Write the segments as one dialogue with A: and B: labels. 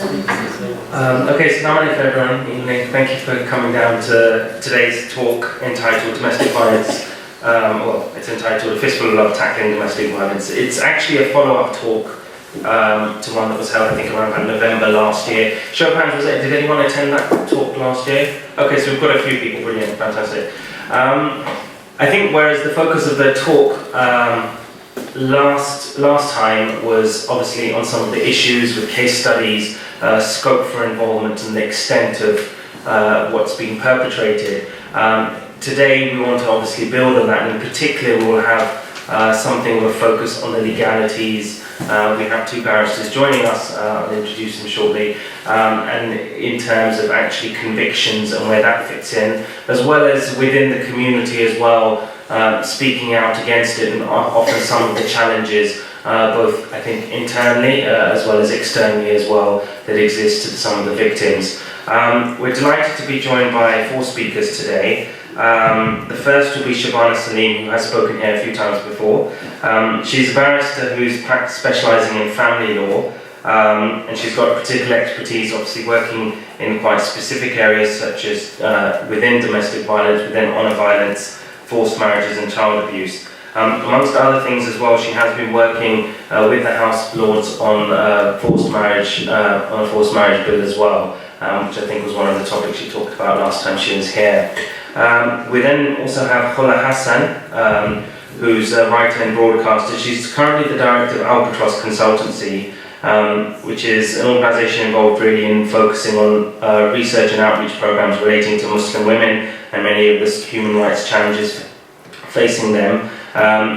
A: Okay, so now everyone, evening. Thank you for coming down to today's talk entitled Domestic Violence. Well, it's entitled A Fistful of Love Tackling Domestic Violence. It's actually a follow-up talk to one that was held, I think, around November last year. Show of hands, did anyone attend that talk last year? Okay, so we've got a few people, brilliant, fantastic. I think whereas the focus of the talk last time was obviously on some of the issues with case studies, scope for involvement and the extent of what's being perpetrated. Today we want to obviously build on that, and in particular we will have something of a focus on the legalities. We have two barristers joining us, I'll introduce them shortly, and in terms of actually convictions and where that fits in, as well as within the community as well, speaking out against it and often some of the challenges, both I think internally as well as externally as well, that exist to some of the victims. We're delighted to be joined by four speakers today. The first will be Shabana Salim, who has spoken here a few times before. She's a barrister who's specialising in family law, and she's got particular expertise, obviously working in quite specific areas such as within domestic violence, within honour violence, forced marriages and child abuse. Amongst other things as well, she has been working with the House of Lords on on a forced marriage bill as well, which I think was one of the topics she talked about last time she was here. We then also have Khola Hassan, who's a writer and broadcaster. She's currently the director of Albatross Consultancy, which is an organisation involved really in focusing on research and outreach programmes relating to Muslim women and many of the human rights challenges facing them.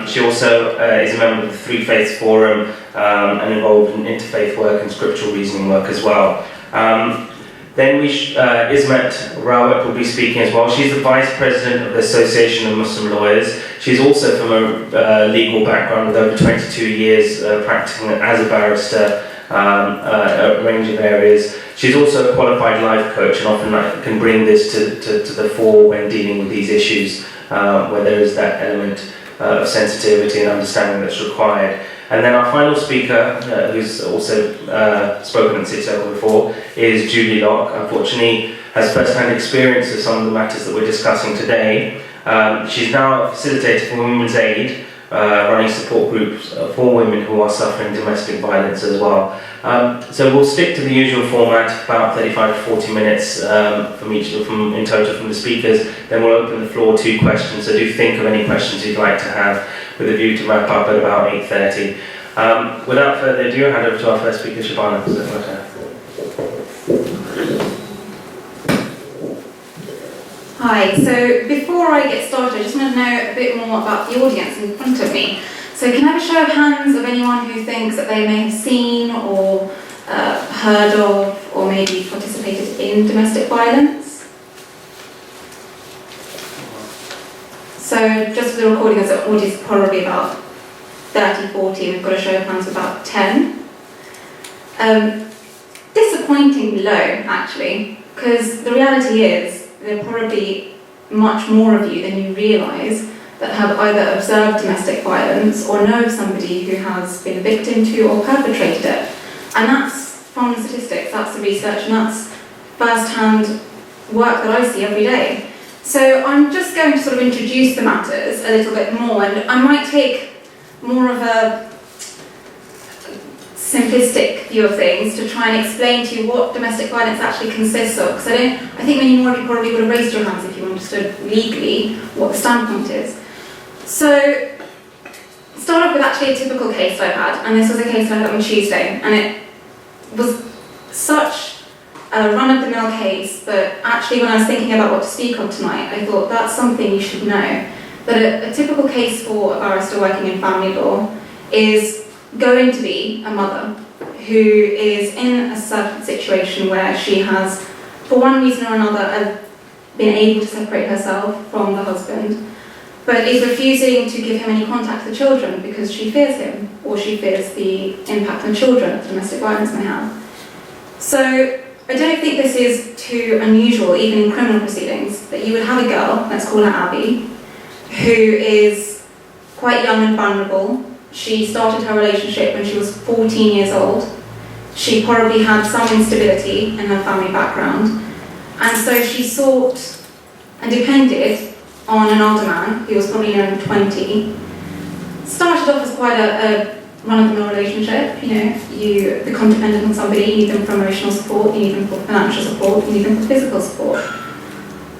A: She also is a member of the Three Faiths Forum and involved in interfaith work and scriptural reasoning work as well. Then Ismet Rawat will be speaking as well. She's the Vice President of the Association of Muslim Lawyers. She's also from a legal background with over 22 years practicing as a barrister, a range of areas. She's also a qualified life coach and often can bring this to the fore when dealing with these issues, where there is that element of sensitivity and understanding that's required. And then our final speaker, who's also spoken at City Circle before, is Julie Locke. Unfortunately, has first-hand experience of some of the matters that we're discussing today. She's now a facilitator for Women's Aid, running support groups for women who are suffering domestic violence as well. So we'll stick to the usual format, about 35 to 40 minutes in total from the speakers. Then we'll open the floor to questions. So do think of any questions you'd like to have, with a view to wrap up at about 8:30. Without further ado, I'll hand over to our first speaker, Shabana.
B: Hi, so before I get started, I just want to know a bit more about the audience in front of me. So can I have a show of hands of anyone who thinks that they may have seen or heard of or maybe participated in domestic violence? So just for the recording, there's an audience of probably about 30, 40, we've got a show of hands of about 10. Disappointingly low, actually, because the reality is there are probably much more of you than you realise that have either observed domestic violence or know of somebody who has been a victim to or perpetrated it. And that's from the statistics, that's the research, and that's first-hand work that I see every day. So I'm just going to sort of introduce the matters a little bit more, and I might take more of a simplistic view of things to try and explain to you what domestic violence actually consists of, because I think many more of you probably would have raised your hands if you understood legally what the standpoint is. So, start off with actually a typical case I had, and this was a case I had on Tuesday, and it was such a run-of-the-mill case that actually when I was thinking about what to speak of tonight, I thought that's something you should know. That a typical case for a barrister working in family law is going to be a mother who is in a certain situation where she has, for one reason or another, been able to separate herself from the husband, but is refusing to give him any contact to the children because she fears him, or she fears the impact on children that domestic violence may have. So I don't think this is too unusual, even in criminal proceedings, that you would have a girl, let's call her Abby, who is quite young and vulnerable. She started her relationship when she was 14 years old. She probably had some instability in her family background, and so she sought and depended on an older man who was probably around 20. Started off as quite a run-of-the-mill relationship. You become dependent on somebody, you need them for emotional support, you need them for financial support, you need them for physical support.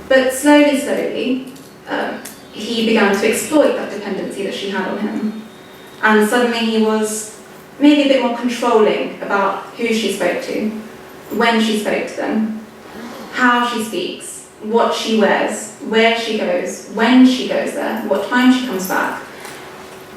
B: But slowly, he began to exploit that dependency that she had on him. And suddenly he was maybe a bit more controlling about who she spoke to, when she spoke to them, how she speaks, what she wears, where she goes, when she goes there, what time she comes back,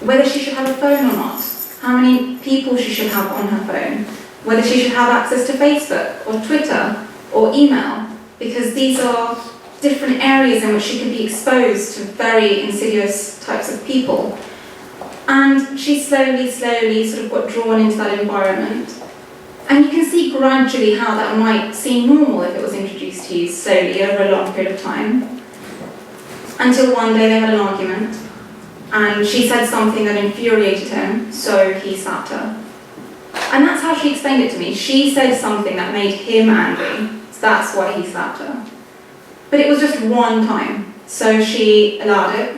B: whether she should have a phone or not, how many people she should have on her phone, whether she should have access to Facebook or Twitter or email, because these are different areas in which she could be exposed to very insidious types of people. And she slowly sort of got drawn into that environment. And you can see gradually how that might seem normal if it was introduced to you slowly over a long period of time. Until one day they had an argument, and she said something that infuriated him, so he slapped her. And that's how she explained it to me. She said something that made him angry, so that's why he slapped her. But it was just one time, so she allowed it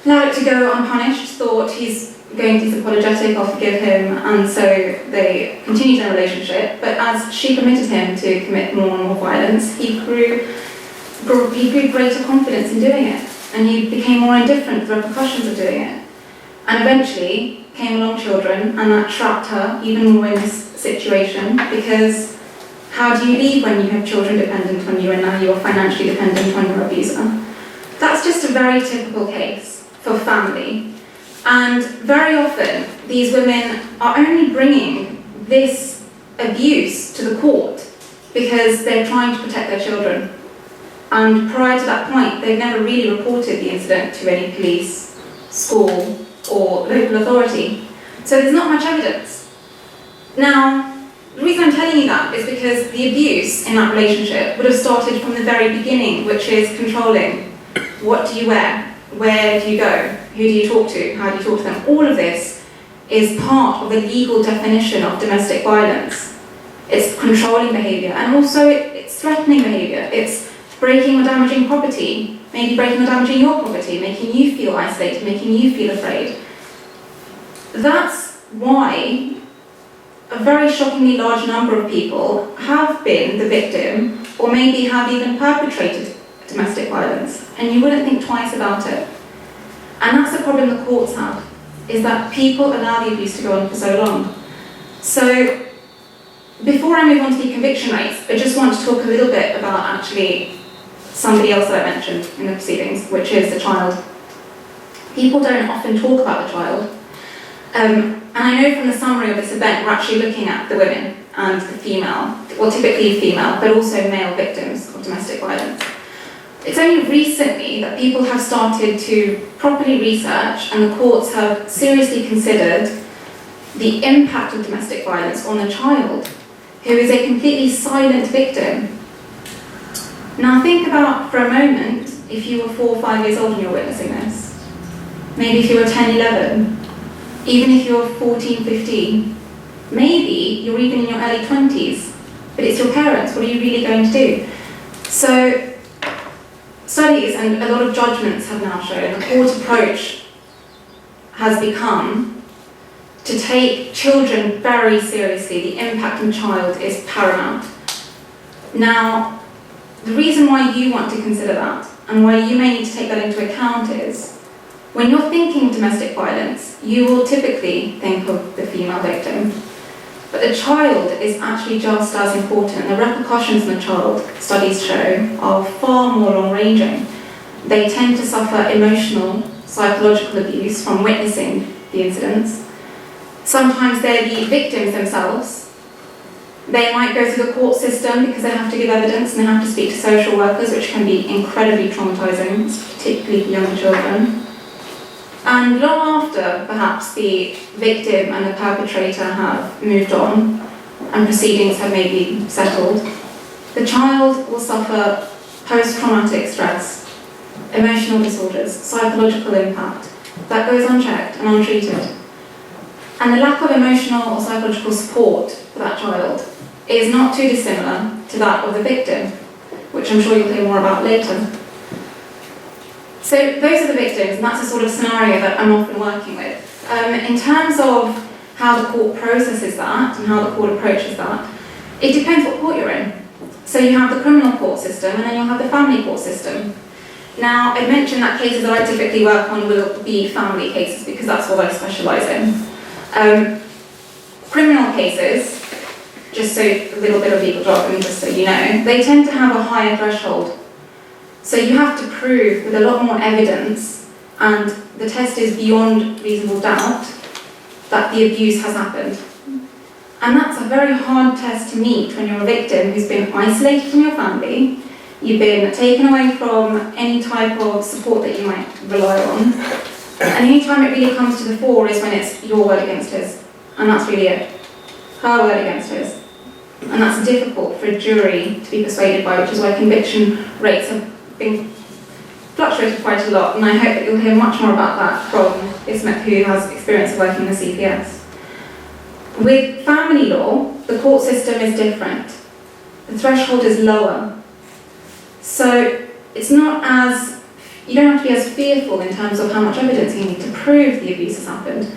B: to go unpunished, thought he's going to be apologetic, I'll forgive him, and so they continued their relationship. But as she permitted him to commit more and more violence, he grew greater confidence in doing it, and he became more indifferent to the repercussions of doing it. And eventually came along children, and that trapped her even more in this situation, because how do you leave when you have children dependent on you and now you are financially dependent on your abuser? That's just a very typical case for family. And very often, these women are only bringing this abuse to the court because they're trying to protect their children. And prior to that point, they've never really reported the incident to any police, school, or local authority. So there's not much evidence. Now, the reason I'm telling you that is because the abuse in that relationship would have started from the very beginning, which is controlling. What do you wear? Where do you go? Who do you talk to? How do you talk to them? All of this is part of the legal definition of domestic violence. It's controlling behaviour, and also it's threatening behaviour. It's breaking or damaging property, maybe breaking or damaging your property, making you feel isolated, making you feel afraid. That's why a very shockingly large number of people have been the victim, or maybe have even perpetrated domestic violence, and you wouldn't think twice about it. And that's the problem the courts have, is that people allow the abuse to go on for so long. So, before I move on to the conviction rates, I just want to talk a little bit about actually somebody else that I mentioned in the proceedings, which is the child. People don't often talk about the child. And I know from the summary of this event, we're actually looking at the women and the female, well, typically female, but also male victims of domestic violence. It's only recently that people have started to properly research, and the courts have seriously considered the impact of domestic violence on the child, who is a completely silent victim. Now think about for a moment if you were 4 or 5 years old and you're witnessing this. Maybe if you were 10, 11, even if you're 14, 15, maybe you're even in your early 20s, but it's your parents. What are you really going to do? So studies and a lot of judgments have now shown the court approach has become to take children very seriously. The impact on the child is paramount. Now, the reason why you want to consider that and why you may need to take that into account is when you're thinking domestic violence, you will typically think of the female victim. But the child is actually just as important. The repercussions on the child, studies show, are far more long-ranging. They tend to suffer emotional, psychological abuse from witnessing the incidents. Sometimes they're the victims themselves. They might go through the court system because they have to give evidence and they have to speak to social workers, which can be incredibly traumatising, particularly for younger children. And long after, perhaps, the victim and the perpetrator have moved on and proceedings have maybe settled, the child will suffer post-traumatic stress, emotional disorders, psychological impact that goes unchecked and untreated. And the lack of emotional or psychological support for that child is not too dissimilar to that of the victim, which I'm sure you'll hear more about later. So those are the victims, and that's the sort of scenario that I'm often working with. In terms of how the court processes that and how the court approaches that, it depends what court you're in. So you have the criminal court system, and then you'll have the family court system. Now, I mentioned that cases that I typically work on will be family cases because that's what I specialise in. Criminal cases, just so a little bit of legal jargon, just so you know, they tend to have a higher threshold. So you have to prove with a lot more evidence, and the test is beyond reasonable doubt, that the abuse has happened. And that's a very hard test to meet when you're a victim who's been isolated from your family, you've been taken away from any type of support that you might rely on, and any time it really comes to the fore is when it's your word against his, and that's really it. Her word against his. And that's difficult for a jury to be persuaded by, which is why conviction rates have been fluctuated quite a lot, and I hope that you'll hear much more about that from Ismet, who has experience of working in the CPS. With family law, the court system is different. The threshold is lower. So it's not as, you don't have to be as fearful in terms of how much evidence you need to prove the abuse has happened.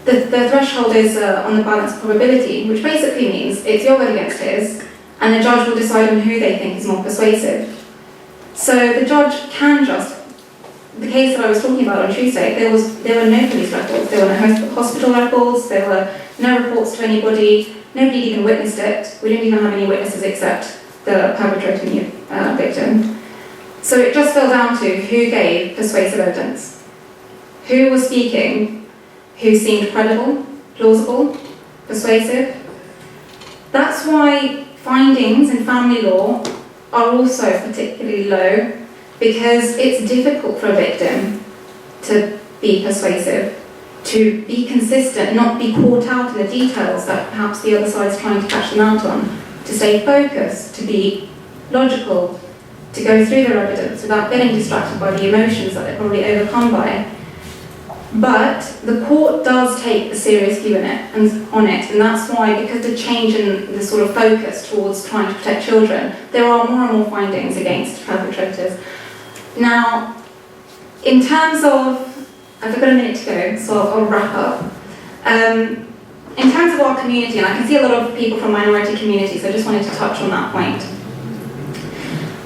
B: The threshold is on the balance of probability, which basically means it's your word against his, and the judge will decide on who they think is more persuasive. So the judge can just, the case that I was talking about on Tuesday, there were no police records, there were no hospital records, there were no reports to anybody, nobody even witnessed it. We didn't even have any witnesses except the perpetrator and the victim. So it just fell down to who gave persuasive evidence, who was speaking, who seemed credible, plausible, persuasive. That's why findings in family law are also particularly low, because it's difficult for a victim to be persuasive, to be consistent, not be caught out in the details that perhaps the other side's trying to catch them out on, to stay focused, to be logical, to go through their evidence without getting distracted by the emotions that they're probably overcome by. But the court does take a serious view on it, and that's why, because the change in the sort of focus towards trying to protect children, there are more and more findings against perpetrators. Now, in terms of, I've got a minute to go, so I'll wrap up. In terms of our community, and I can see a lot of people from minority communities, I just wanted to touch on that point.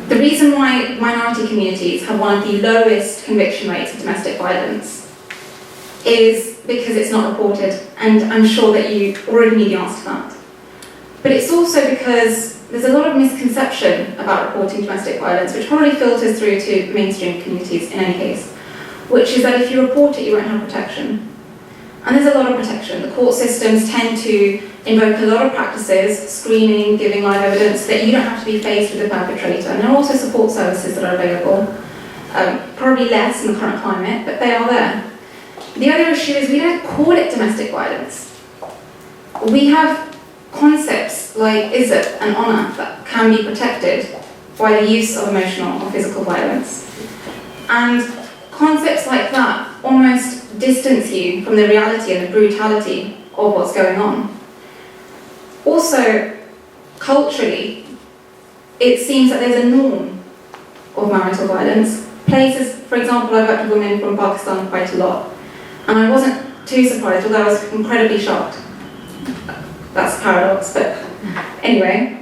B: The reason why minority communities have one of the lowest conviction rates of domestic violence is because it's not reported, and I'm sure that you already knew the answer to that. But it's also because there's a lot of misconception about reporting domestic violence, which probably filters through to mainstream communities in any case, which is that if you report it, you won't have protection. And there's a lot of protection. The court systems tend to invoke a lot of practices, screening, giving live evidence, that you don't have to be faced with the perpetrator. And there are also support services that are available, probably less in the current climate, but they are there. The other issue is we don't call it domestic violence. We have concepts like izzat and honour that can be protected by the use of emotional or physical violence. And concepts like that almost distance you from the reality and the brutality of what's going on. Also, culturally, it seems that there's a norm of marital violence. Places, for example, I've worked with women from Pakistan quite a lot, and I wasn't too surprised, although I was incredibly shocked. That's a paradox, but anyway.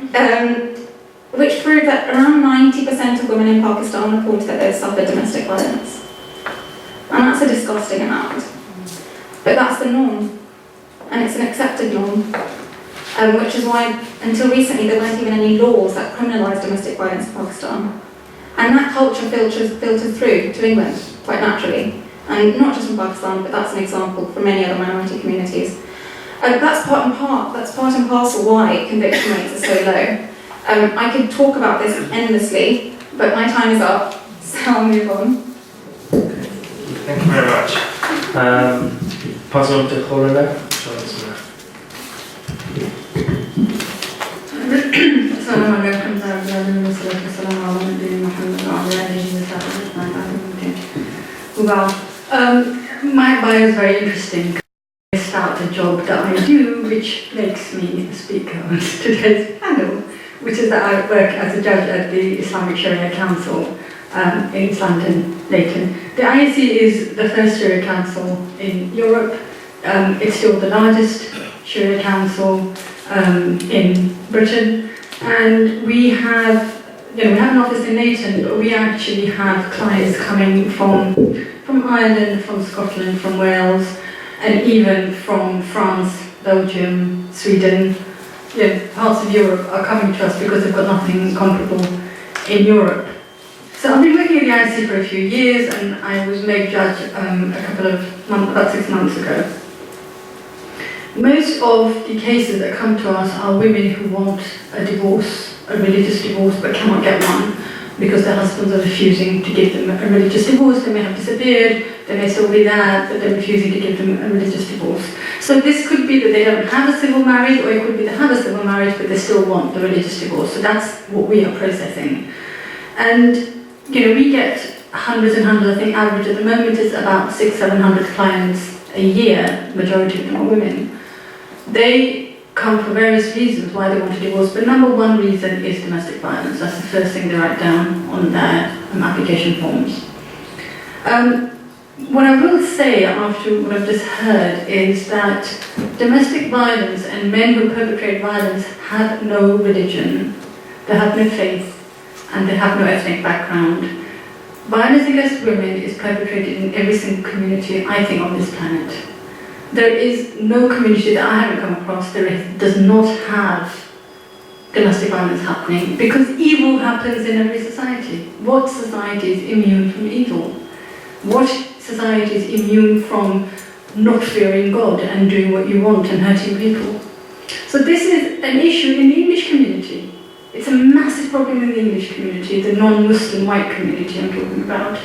B: Which proved that around 90% of women in Pakistan reported that they'd suffered domestic violence. And that's a disgusting amount. But that's the norm, and it's an accepted norm. Which is why, until recently, there weren't even any laws that criminalised domestic violence in Pakistan. And that culture filtered through to England, quite naturally. And not just from Pakistan, but that's an example for many other minority communities. That's part and parcel why conviction rates are so low. I could talk about this endlessly, but my time is up, so I'll move on.
A: Thank you very much. Pass on to Khorana.
C: السلام عليكم ورحمة الله وبركاته. والسلام على نبينا محمد وعلى آله وصحبه أجمعين. Well, my bio is very interesting. I started job that I do, which makes me the speaker on today's panel, which is that I work as a judge at the Islamic Sharia Council in East London, Leighton. The ISC is the first Sharia Council in Europe. It's still the largest Sharia Council in Britain, and we have an office in Leighton, but we actually have clients coming from Ireland, from Scotland, from Wales, and even from France, Belgium, Sweden. Parts of Europe are coming to us because they've got nothing comparable in Europe. So I've been working at the ISC for a few years, and I was made judge about 6 months ago. Most of the cases that come to us are women who want a divorce, a religious divorce, but cannot get one because their husbands are refusing to give them a religious divorce. They may have disappeared, they may still be there, but they're refusing to give them a religious divorce. So this could be that they don't have a civil marriage, or it could be they have a civil marriage, but they still want the religious divorce. So that's what we are processing. And we get hundreds and hundreds. I think average at the moment is about 600-700 clients a year. Majority of them are women. They come for various reasons why they want a divorce, but number one reason is domestic violence. That's the first thing they write down on their application forms. What I will say after what I've just heard is that domestic violence and men who perpetrate violence have no religion, they have no faith, and they have no ethnic background. Violence against women is perpetrated in every single community, I think, on this planet. There is no community that I haven't come across that does not have domestic violence happening, because evil happens in every society. What society is immune from evil? What society is immune from not fearing God and doing what you want and hurting people? So this is an issue in the English community. It's a massive problem in the English community, the non-Muslim white community I'm talking about.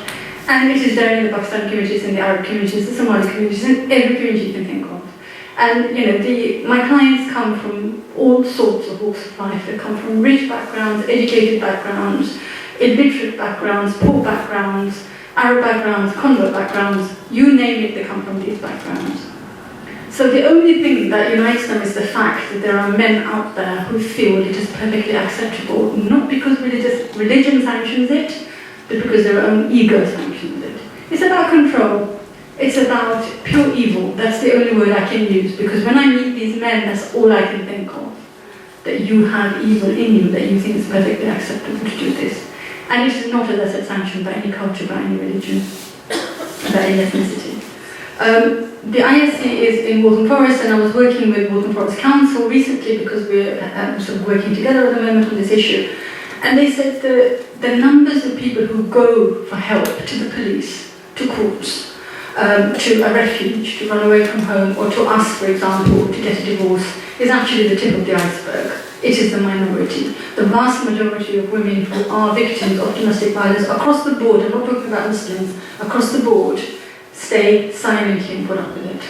C: And it is there in the Pakistani communities, in the Arab communities, the Somali communities, in every community you can think of. And my clients come from all sorts of walks of life. They come from rich backgrounds, educated backgrounds, illiterate backgrounds, poor backgrounds, Arab backgrounds, convert backgrounds, you name it, they come from these backgrounds. So the only thing that unites them is the fact that there are men out there who feel it is perfectly acceptable, not because religion sanctions it, but because their own ego sanctions it. It's about control. It's about pure evil. That's the only word I can use, because when I meet these men, that's all I can think of. That you have evil in you, that you think it's perfectly acceptable to do this. And it is not, as I said, sanctioned by any culture, by any religion, by any ethnicity. The ISC is in Waltham Forest, and I was working with Waltham Forest Council recently because we're sort of working together at the moment on this issue. And they said the numbers of people who go for help to the police, to courts, to a refuge, to run away from home, or to us, for example, to get a divorce, is actually the tip of the iceberg. It is the minority. The vast majority of women who are victims of domestic violence across the board, I'm not talking about Muslims, across the board, stay silently and put up with it.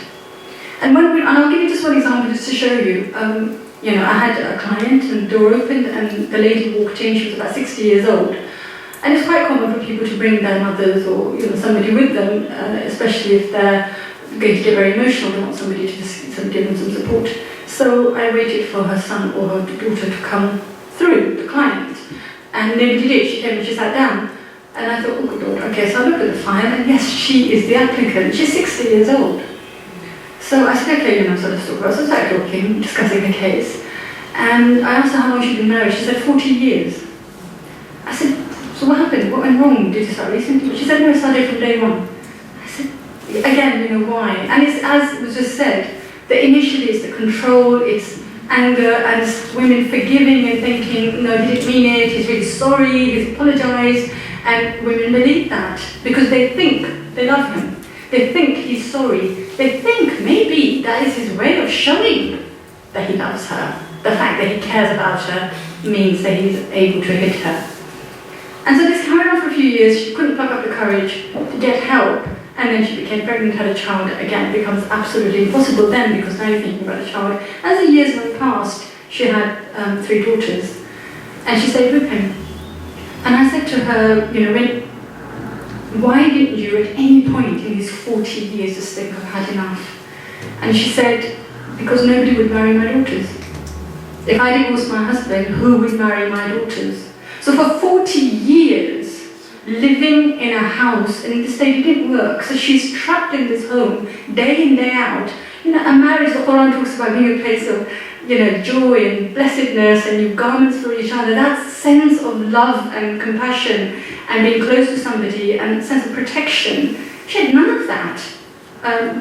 C: And I'll give you just one example just to show you. I had a client, and the door opened, and the lady walked in. She was about 60 years old. And it's quite common for people to bring their mothers or somebody with them, especially if they're going to get very emotional. They want somebody to just sort of give them some support. So I waited for her son or her daughter to come through, the client. And nobody did. She came and she sat down. And I thought, oh good Lord, okay, so I looked at the file, and yes, she is the applicant. She's 60 years old. So I said, okay, sort of talk. So I started talking, discussing the case. And I asked her how long she'd been married. She said 40 years. I said, so what happened? What went wrong? Did you start recently? She said, no, I started from day one. I said, again, why? And it's, as was just said, that initially it's the control, it's anger, and it's women forgiving and thinking, no, he didn't mean it, he's really sorry, he's apologised. And women believe that because they think they love him. They think he's sorry. They think maybe that is his way of showing that he loves her. The fact that he cares about her means that he's able to hit her. And so this carried on for a few years. She couldn't pluck up the courage to get help. And then she became pregnant, had a child. Again, it becomes absolutely impossible then, because now you're thinking about a child. As the years went past, she had 3 daughters. And she stayed with him. And I said to her, why didn't you at any point in these 40 years just think, I've had enough? And she said, because nobody would marry my daughters. If I divorced my husband, who would marry my daughters? So for 40 years, living in a house, and this lady didn't work, so she's trapped in this home, day in, day out. You know, a marriage, the Quran talks about being a place of, you know, joy and blessedness, and you garments for each other. That sense of love and compassion and being close to somebody and sense of protection. She had none of that.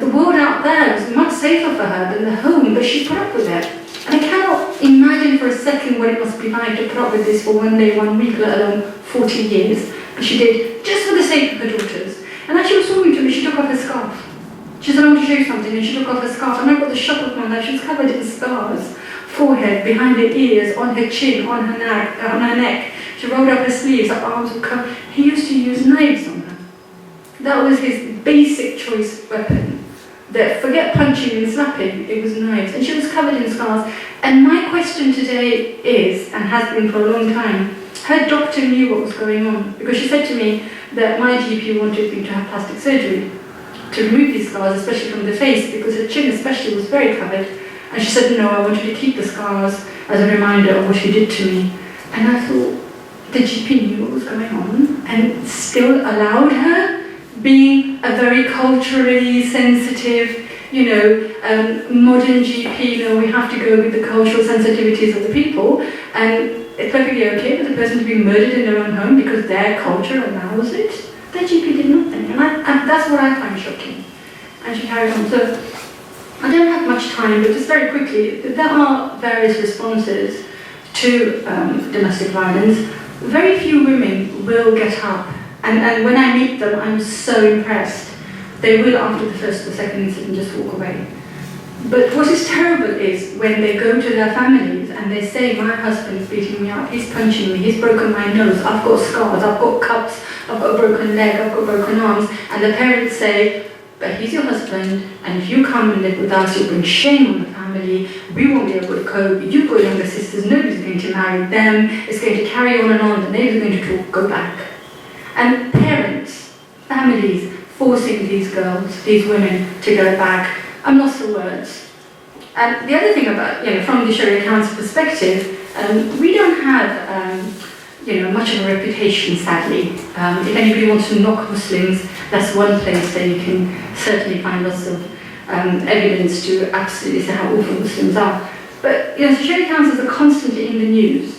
C: The world out there was much safer for her than the home, but she put up with it. And I cannot imagine for a second what it must be like to put up with this for 1 day, 1 week, let alone 40 years. But she did, just for the sake of her daughters. And as she was talking to me, she took off her scarf. She said, I want to show you something, and she took off her scarf. And I got the shock of my life. She was covered in scars, forehead, behind her ears, on her chin, on her neck. She rolled up her sleeves, her arms were covered. He used to use knives on her. That was his basic choice weapon. That forget punching and slapping, it was knives. And she was covered in scars. And my question today is, and has been for a long time, her doctor knew what was going on. Because she said to me that my GP wanted me to have plastic surgery to remove these scars, especially from the face, because her chin especially was very covered. And she said, no, I want you to keep the scars as a reminder of what he did to me. And I thought, the GP knew what was going on and still allowed her, being a very culturally sensitive, modern GP, we have to go with the cultural sensitivities of the people, and it's perfectly okay for the person to be murdered in their own home because their culture allows it. The GP did nothing, and that's what I find shocking. And she carried on. So I don't have much time, but just very quickly, there are various responses to domestic violence. Very few women will get up, and when I meet them, I'm so impressed. They will, after the first or second incident, just walk away. But what is terrible is when they go to their families and they say, my husband's beating me up, he's punching me, he's broken my nose, I've got scars, I've got cuts, I've got a broken leg, I've got broken arms, and the parents say, but he's your husband, and if you come and live with us, you'll bring shame on the family, we won't be able to cope, you've got younger sisters, nobody's going to marry them, it's going to carry on and on, the neighbours are going to talk, go back. And parents, families, forcing these girls, these women to go back. I'm lost for words. And the other thing about, from the Sharia Council perspective, we don't have, much of a reputation, sadly. If anybody wants to knock Muslims, that's one place that you can certainly find lots of evidence to absolutely say how awful Muslims are. But, the Sharia Councils are constantly in the news.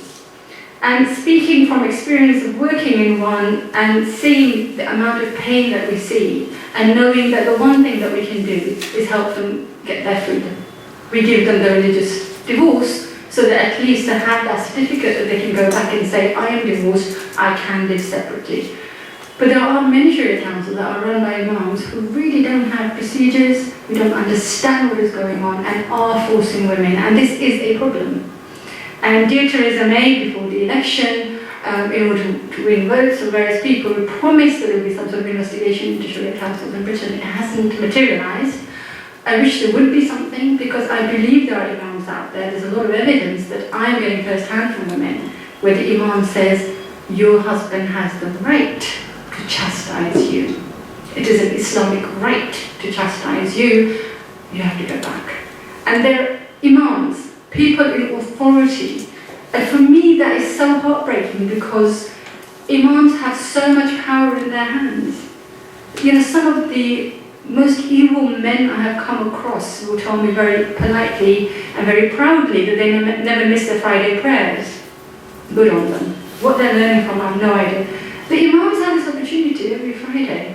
C: And speaking from experience of working in one and seeing the amount of pain that we see, and knowing that the one thing that we can do is help them get their freedom. We give them the religious divorce so that at least they have that certificate that they can go back and say, I am divorced, I can live separately. But there are many Sharia councils that are run by imams who really don't have procedures, who don't understand what is going on, and are forcing women, and this is a problem. And dear Theresa May, before the election, in order to win votes for various people, who promised that there would be some sort of investigation into Sharia councils in Britain. It hasn't materialised. I wish there would be something, because I believe there are imams out there. There's a lot of evidence that I'm getting first-hand from women, where the imam says, your husband has the right to chastise you. It is an Islamic right to chastise you. You have to go back. And they're imams, people in authority. And for me, that is so heartbreaking, because imams have so much power in their hands. Some of the most evil men I have come across will tell me very politely and very proudly that they never miss their Friday prayers. Good on them. What they're learning from, I have no idea. The imams have this opportunity every Friday,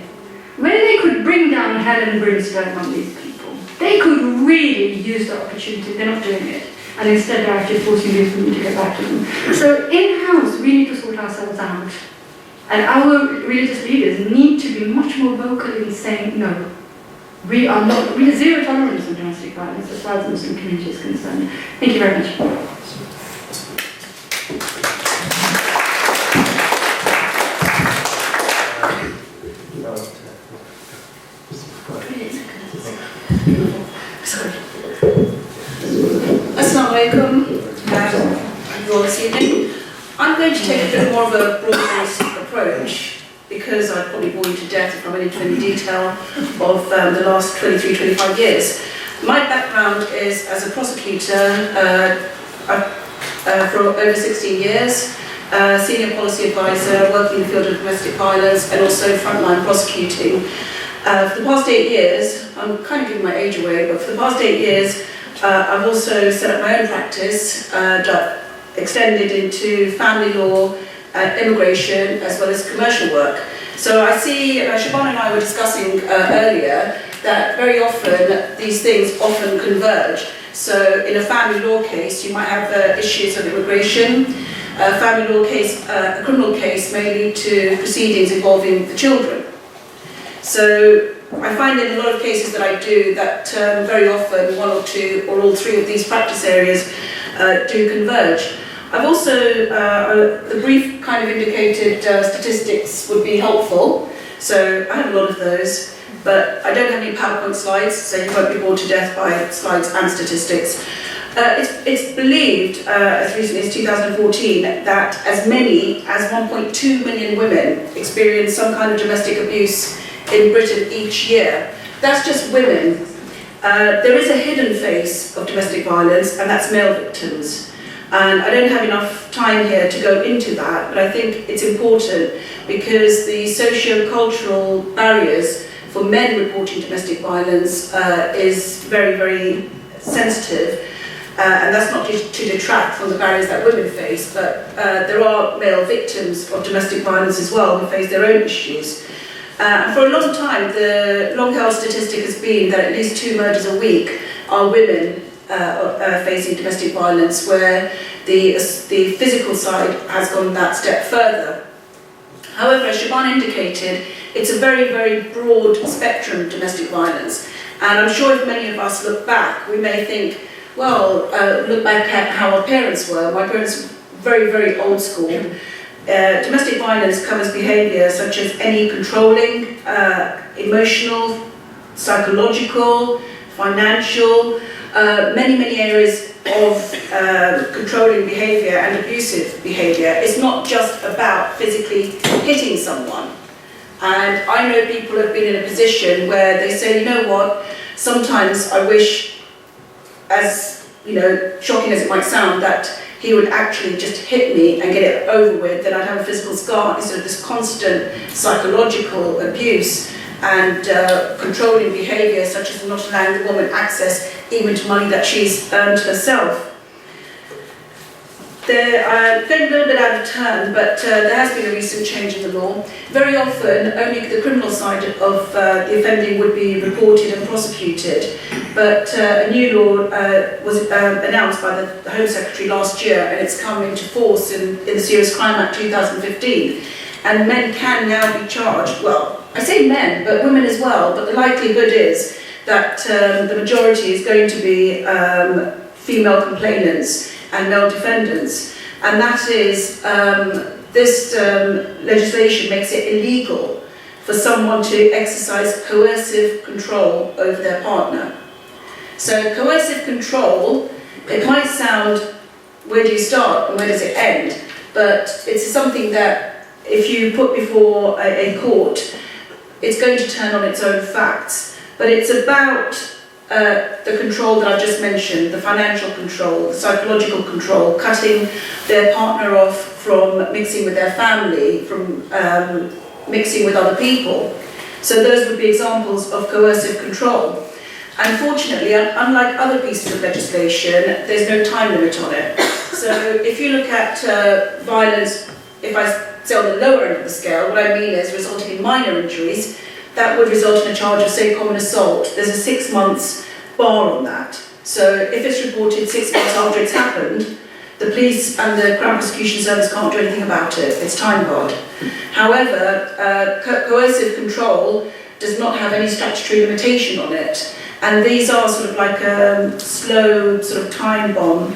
C: where they could bring down hell and brimstone on these people. They could really use the opportunity. They're not doing it. And instead they're actually forcing these women to get back to them. So in-house, we need to sort ourselves out. And our religious leaders need to be much more vocal in saying, no, we are zero tolerance on domestic violence as far as the Muslim community is concerned. Thank you very much.
D: Assalamu alaikum, this evening. I'm going to take a bit more of a broad-based approach, because I'd probably bore you to death if I went into any detail of the last 23, 25 years. My background is as a prosecutor for over 16 years, senior policy advisor, working in the field of domestic violence and also frontline prosecuting. For the past 8 years, I'm kind of giving my age away, but for the past 8 years, I've also set up my own practice that extended into family law, immigration, as well as commercial work. So I see, Siobhan and I were discussing earlier that very often these things often converge. So in a family law case, you might have issues of immigration. A family law case, a criminal case may lead to proceedings involving the children. So I find in a lot of cases that I do that very often one or two or all three of these practice areas do converge. I've also, the brief kind of indicated statistics would be helpful, so I have a lot of those, but I don't have any PowerPoint slides, so you won't be bored to death by slides and statistics. It's believed, as recently as 2014, that as many as 1.2 million women experience some kind of domestic abuse in Britain each year. That's just women. There is a hidden face of domestic violence, and that's male victims. And I don't have enough time here to go into that, but I think it's important because the socio-cultural barriers for men reporting domestic violence is very, very sensitive. And that's not to detract from the barriers that women face, but there are male victims of domestic violence as well who face their own issues. And for a long time, the long-held statistic has been that at least 2 murders a week are women facing domestic violence, where the physical side has gone that step further. However, as Siobhan indicated, it's a very, very broad spectrum of domestic violence. And I'm sure if many of us look back, we may think, well, look back at how our parents were. My parents were very, very old school. Domestic violence covers behaviour such as any controlling, emotional, psychological, financial, many, many areas of controlling behaviour and abusive behaviour. It's not just about physically hitting someone. And I know people have been in a position where they say, you know what, sometimes I wish, as shocking as it might sound, that he would actually just hit me and get it over with, then I'd have a physical scar instead of this constant psychological abuse and controlling behaviour such as not allowing the woman access even to money that she's earned herself. I'm going a little bit out of turn, but there has been a recent change in the law. Very often, only the criminal side of the offending would be reported and prosecuted, but a new law was announced by the Home Secretary last year, and it's come into force in the Serious Crime Act 2015. And men can now be charged, well, I say men, but women as well, but the likelihood is that the majority is going to be female complainants and male defendants, and that is this legislation makes it illegal for someone to exercise coercive control over their partner. So coercive control, it might sound, where do you start and where does it end? But it's something that if you put before a court, it's going to turn on its own facts. But it's about the control that I've just mentioned, the financial control, the psychological control, cutting their partner off from mixing with their family, from mixing with other people. So those would be examples of coercive control. Unfortunately, unlike other pieces of legislation, there's no time limit on it. So if you look at violence, if I say on the lower end of the scale, what I mean is resulting in minor injuries, that would result in a charge of, say, common assault. There's a 6 months bar on that. So if it's reported 6 months after it's happened, the police and the Crown Prosecution Service can't do anything about it. It's time barred. However, coercive control does not have any statutory limitation on it. And these are sort of like a slow sort of time bomb,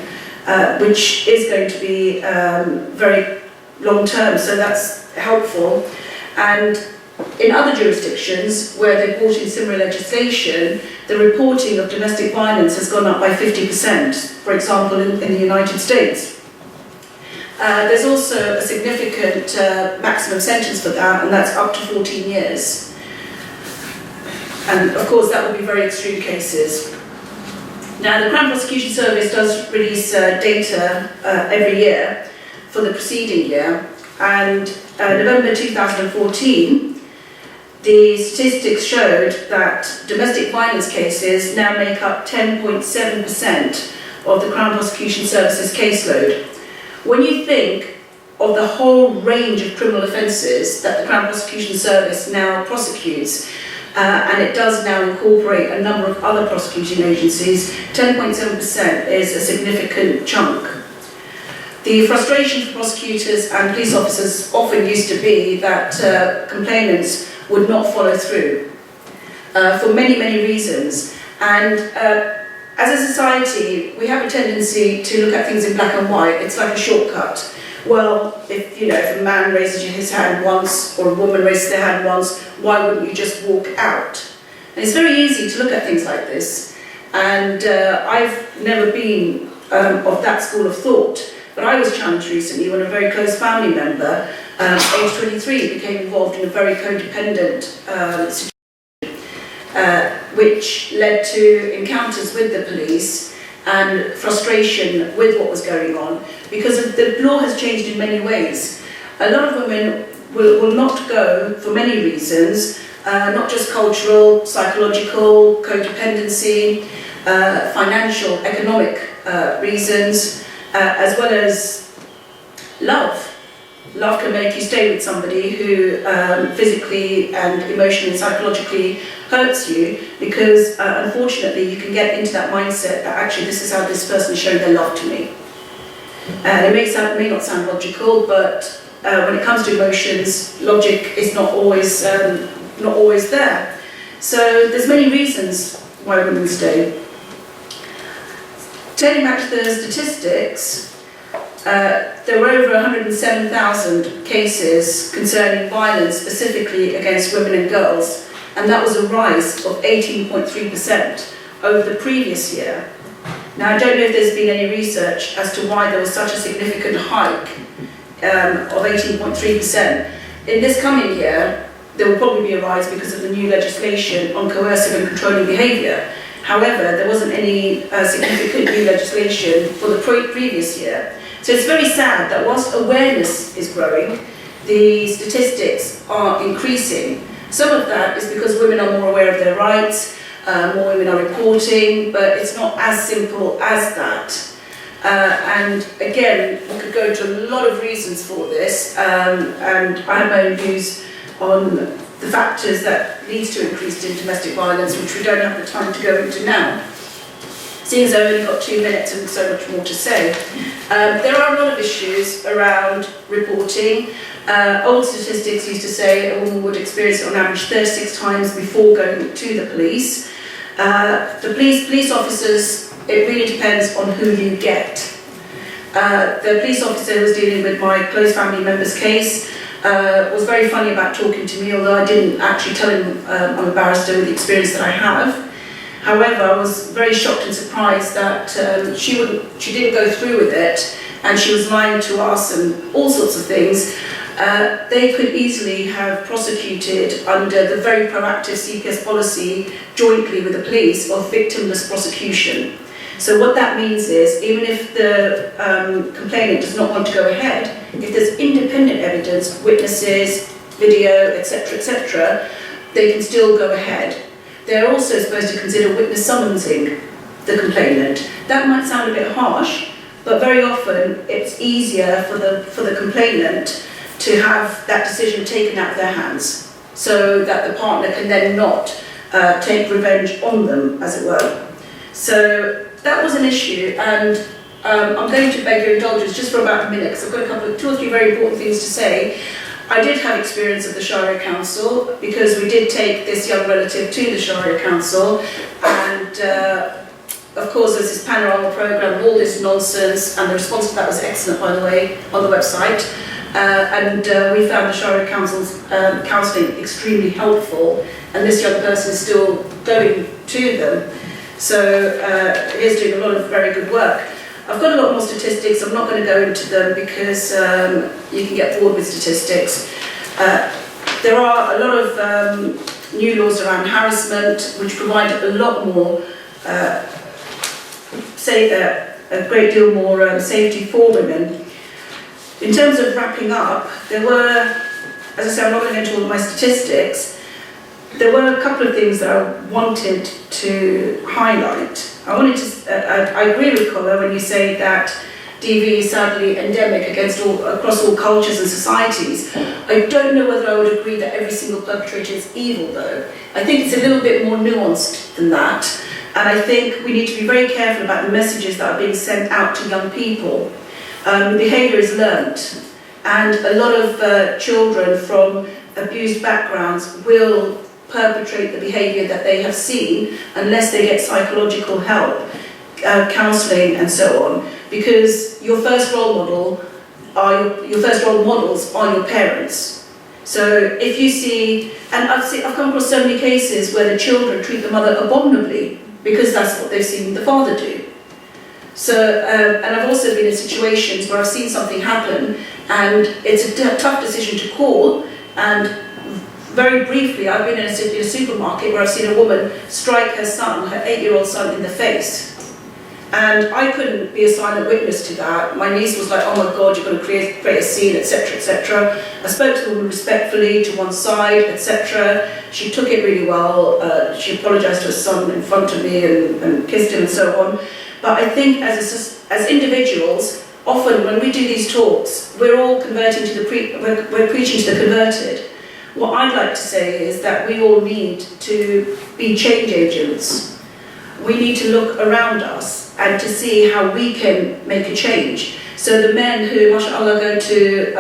D: which is going to be very long term, so that's helpful. And in other jurisdictions where they've brought in similar legislation, the reporting of domestic violence has gone up by 50%, for example, in the United States. There's also a significant maximum sentence for that, and that's up to 14 years. And of course, that would be very extreme cases. Now, the Crown Prosecution Service does release data every year for the preceding year, and November 2014, the statistics showed that domestic violence cases now make up 10.7% of the Crown Prosecution Service's caseload. When you think of the whole range of criminal offences that the Crown Prosecution Service now prosecutes, and it does now incorporate a number of other prosecuting agencies, 10.7% is a significant chunk. The frustration for prosecutors and police officers often used to be that complainants would not follow through for many, many reasons. And as a society, we have a tendency to look at things in black and white. It's like a shortcut. Well, if a man raises his hand once or a woman raises their hand once, why wouldn't you just walk out? And it's very easy to look at things like this. And I've never been of that school of thought. But I was challenged recently when a very close family member, age 23, became involved in a very codependent situation, which led to encounters with the police and frustration with what was going on, because the law has changed in many ways. A lot of women will not go for many reasons, not just cultural, psychological, codependency, financial, economic reasons, as well as love. Love can make you stay with somebody who physically and emotionally and psychologically hurts you, because unfortunately you can get into that mindset that actually this is how this person is showing their love to me. It may not sound logical, but when it comes to emotions, logic is not always there. So there's many reasons why women stay. Turning back to the statistics, there were over 107,000 cases concerning violence specifically against women and girls, and that was a rise of 18.3% over the previous year. Now, I don't know if there's been any research as to why there was such a significant hike of 18.3%. In this coming year, there will probably be a rise because of the new legislation on coercive and controlling behaviour. However, there wasn't any significant new legislation for the previous year. So it's very sad that whilst awareness is growing, the statistics are increasing. Some of that is because women are more aware of their rights, more women are reporting, but it's not as simple as that. And again, we could go into a lot of reasons for this, and I have my own views on the factors that leads to increased in domestic violence, which we don't have the time to go into now. Seeing as I've only got 2 minutes and so much more to say, there are a lot of issues around reporting. Old statistics used to say a woman would experience it on average 36 times before going to the police. The police officers, it really depends on who you get. The police officer who was dealing with my close family member's case was very funny about talking to me, although I didn't actually tell him I'm a barrister with the experience that I have. However, I was very shocked and surprised that she didn't go through with it, and she was lying to us and all sorts of things. They could easily have prosecuted under the very proactive CPS policy jointly with the police of victimless prosecution. So what that means is, even if the complainant does not want to go ahead, if there's independent evidence, witnesses, video, etc., they can still go ahead. They're also supposed to consider witness summonsing the complainant. That might sound a bit harsh, but very often it's easier for the complainant to have that decision taken out of their hands, so that the partner can then not take revenge on them, as it were. So that was an issue, and I'm going to beg your indulgence just for about a minute, because I've got 2 or 3 very important things to say. I did have experience of the Sharia Council, because we did take this young relative to the Sharia Council, and of course there's this panorama programme, all this nonsense, and the response to that was excellent, by the way, on the website. And we found the Sharia Council's counselling extremely helpful, and this young person is still going to them. So he is doing a lot of very good work. I've got a lot more statistics. I'm not going to go into them because you can get bored with statistics. There are a lot of new laws around harassment, which provide a lot more a great deal more safety for women. In terms of wrapping up, there were, as I said, I'm not going to go into all of my statistics. There were a couple of things that I wanted to highlight. I agree with Kola when you say that DV is sadly endemic across all cultures and societies. I don't know whether I would agree that every single perpetrator is evil, though. I think it's a little bit more nuanced than that, and I think we need to be very careful about the messages that are being sent out to young people. Behaviour is learnt, and a lot of children from abused backgrounds will perpetrate the behaviour that they have seen unless they get psychological help, counselling and so on, because your first role models are your parents. So if you see, and I've come across so many cases where the children treat the mother abominably because that's what they've seen the father do. So, and I've also been in situations where I've seen something happen and it's a tough decision to call, and very briefly, I've been in a supermarket where I've seen a woman strike her son, her 8-year-old son, in the face. And I couldn't be a silent witness to that. My niece was like, oh my God, you're going to create a scene, etc., etc. I spoke to the woman respectfully to one side, etc. She took it really well. She apologised to her son in front of me and kissed him and so on. But I think as individuals, often when we do these talks, we're all converting to we're preaching to the converted. What I'd like to say is that we all need to be change agents. We need to look around us and to see how we can make a change. So the men who, mashallah, go to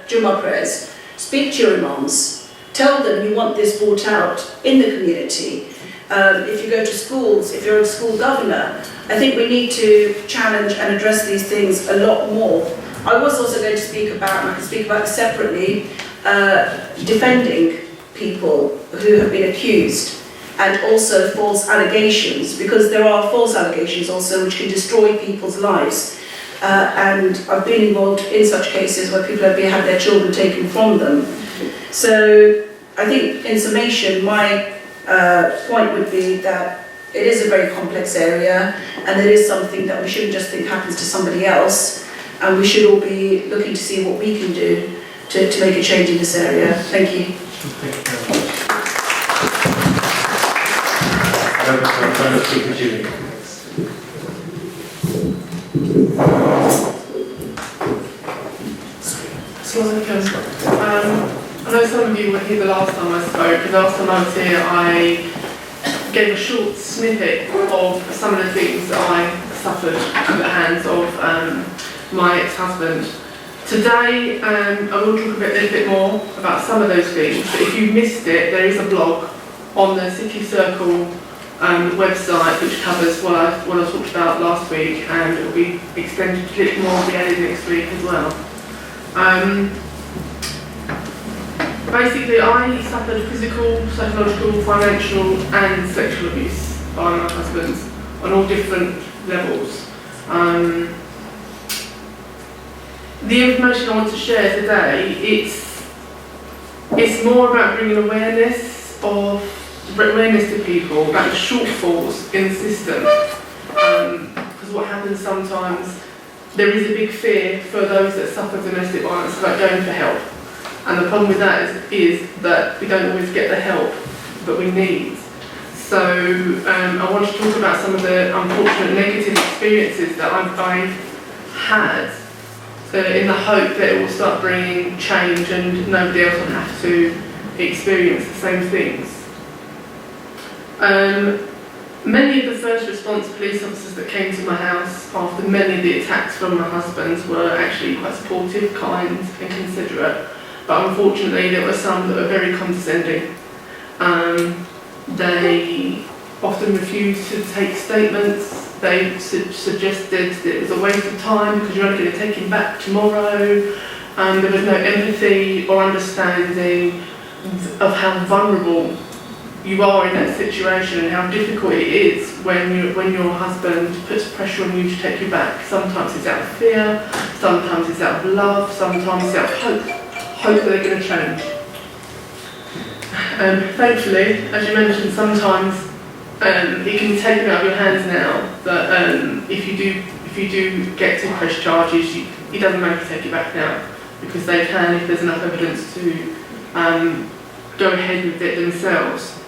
D: Jummah prayers, speak to your imams, tell them you want this brought out in the community. If you go to schools, if you're a school governor, I think we need to challenge and address these things a lot more. I was also going to speak about, and I can speak about this separately, defending people who have been accused, and also false allegations, because there are false allegations also which can destroy people's lives. And I've been involved in such cases where people have had their children taken from them. So I think in summation, my point would be that it is a very complex area, and it is something that we shouldn't just think happens to somebody else, and we should all be looking to see what we can do to make a change in this area. Thank you.
A: Thank you very much. I'm going to speak to Julie.
E: I know some of you were here the last time I spoke, and last time I was here I gave a short snippet of some of the things that I suffered at the hands of my ex-husband. Today I will talk a little bit more about some of those things, but if you missed it, there is a blog on the City Circle website which covers what I talked about last week, and it will be extended a little more, will be added next week as well. Basically, I suffered physical, psychological, financial and sexual abuse by my husband on all different levels. The information I want to share today, it's more about bringing awareness to people about the shortfalls in the system. Because what happens sometimes, there is a big fear for those that suffer domestic violence about going for help. And the problem with that is that we don't always get the help that we need. So I want to talk about some of the unfortunate negative experiences that I've had in the hope that it will start bringing change and nobody else will have to experience the same things. Many of the first response police officers that came to my house after many of the attacks from my husband were actually quite supportive, kind and considerate. But unfortunately there were some that were very condescending. They often refused to take statements. They suggested that it was a waste of time because you're only going to take him back tomorrow. There was no empathy or understanding of how vulnerable you are in that situation and how difficult it is when your husband puts pressure on you to take you back. Sometimes it's out of fear, sometimes it's out of love, sometimes it's out of hope that they're going to change. Thankfully, as you mentioned, sometimes it can be taken out of your hands now, but if you do get to press charges, it doesn't make you take it back now, because they can, if there's enough evidence, to go ahead with it themselves.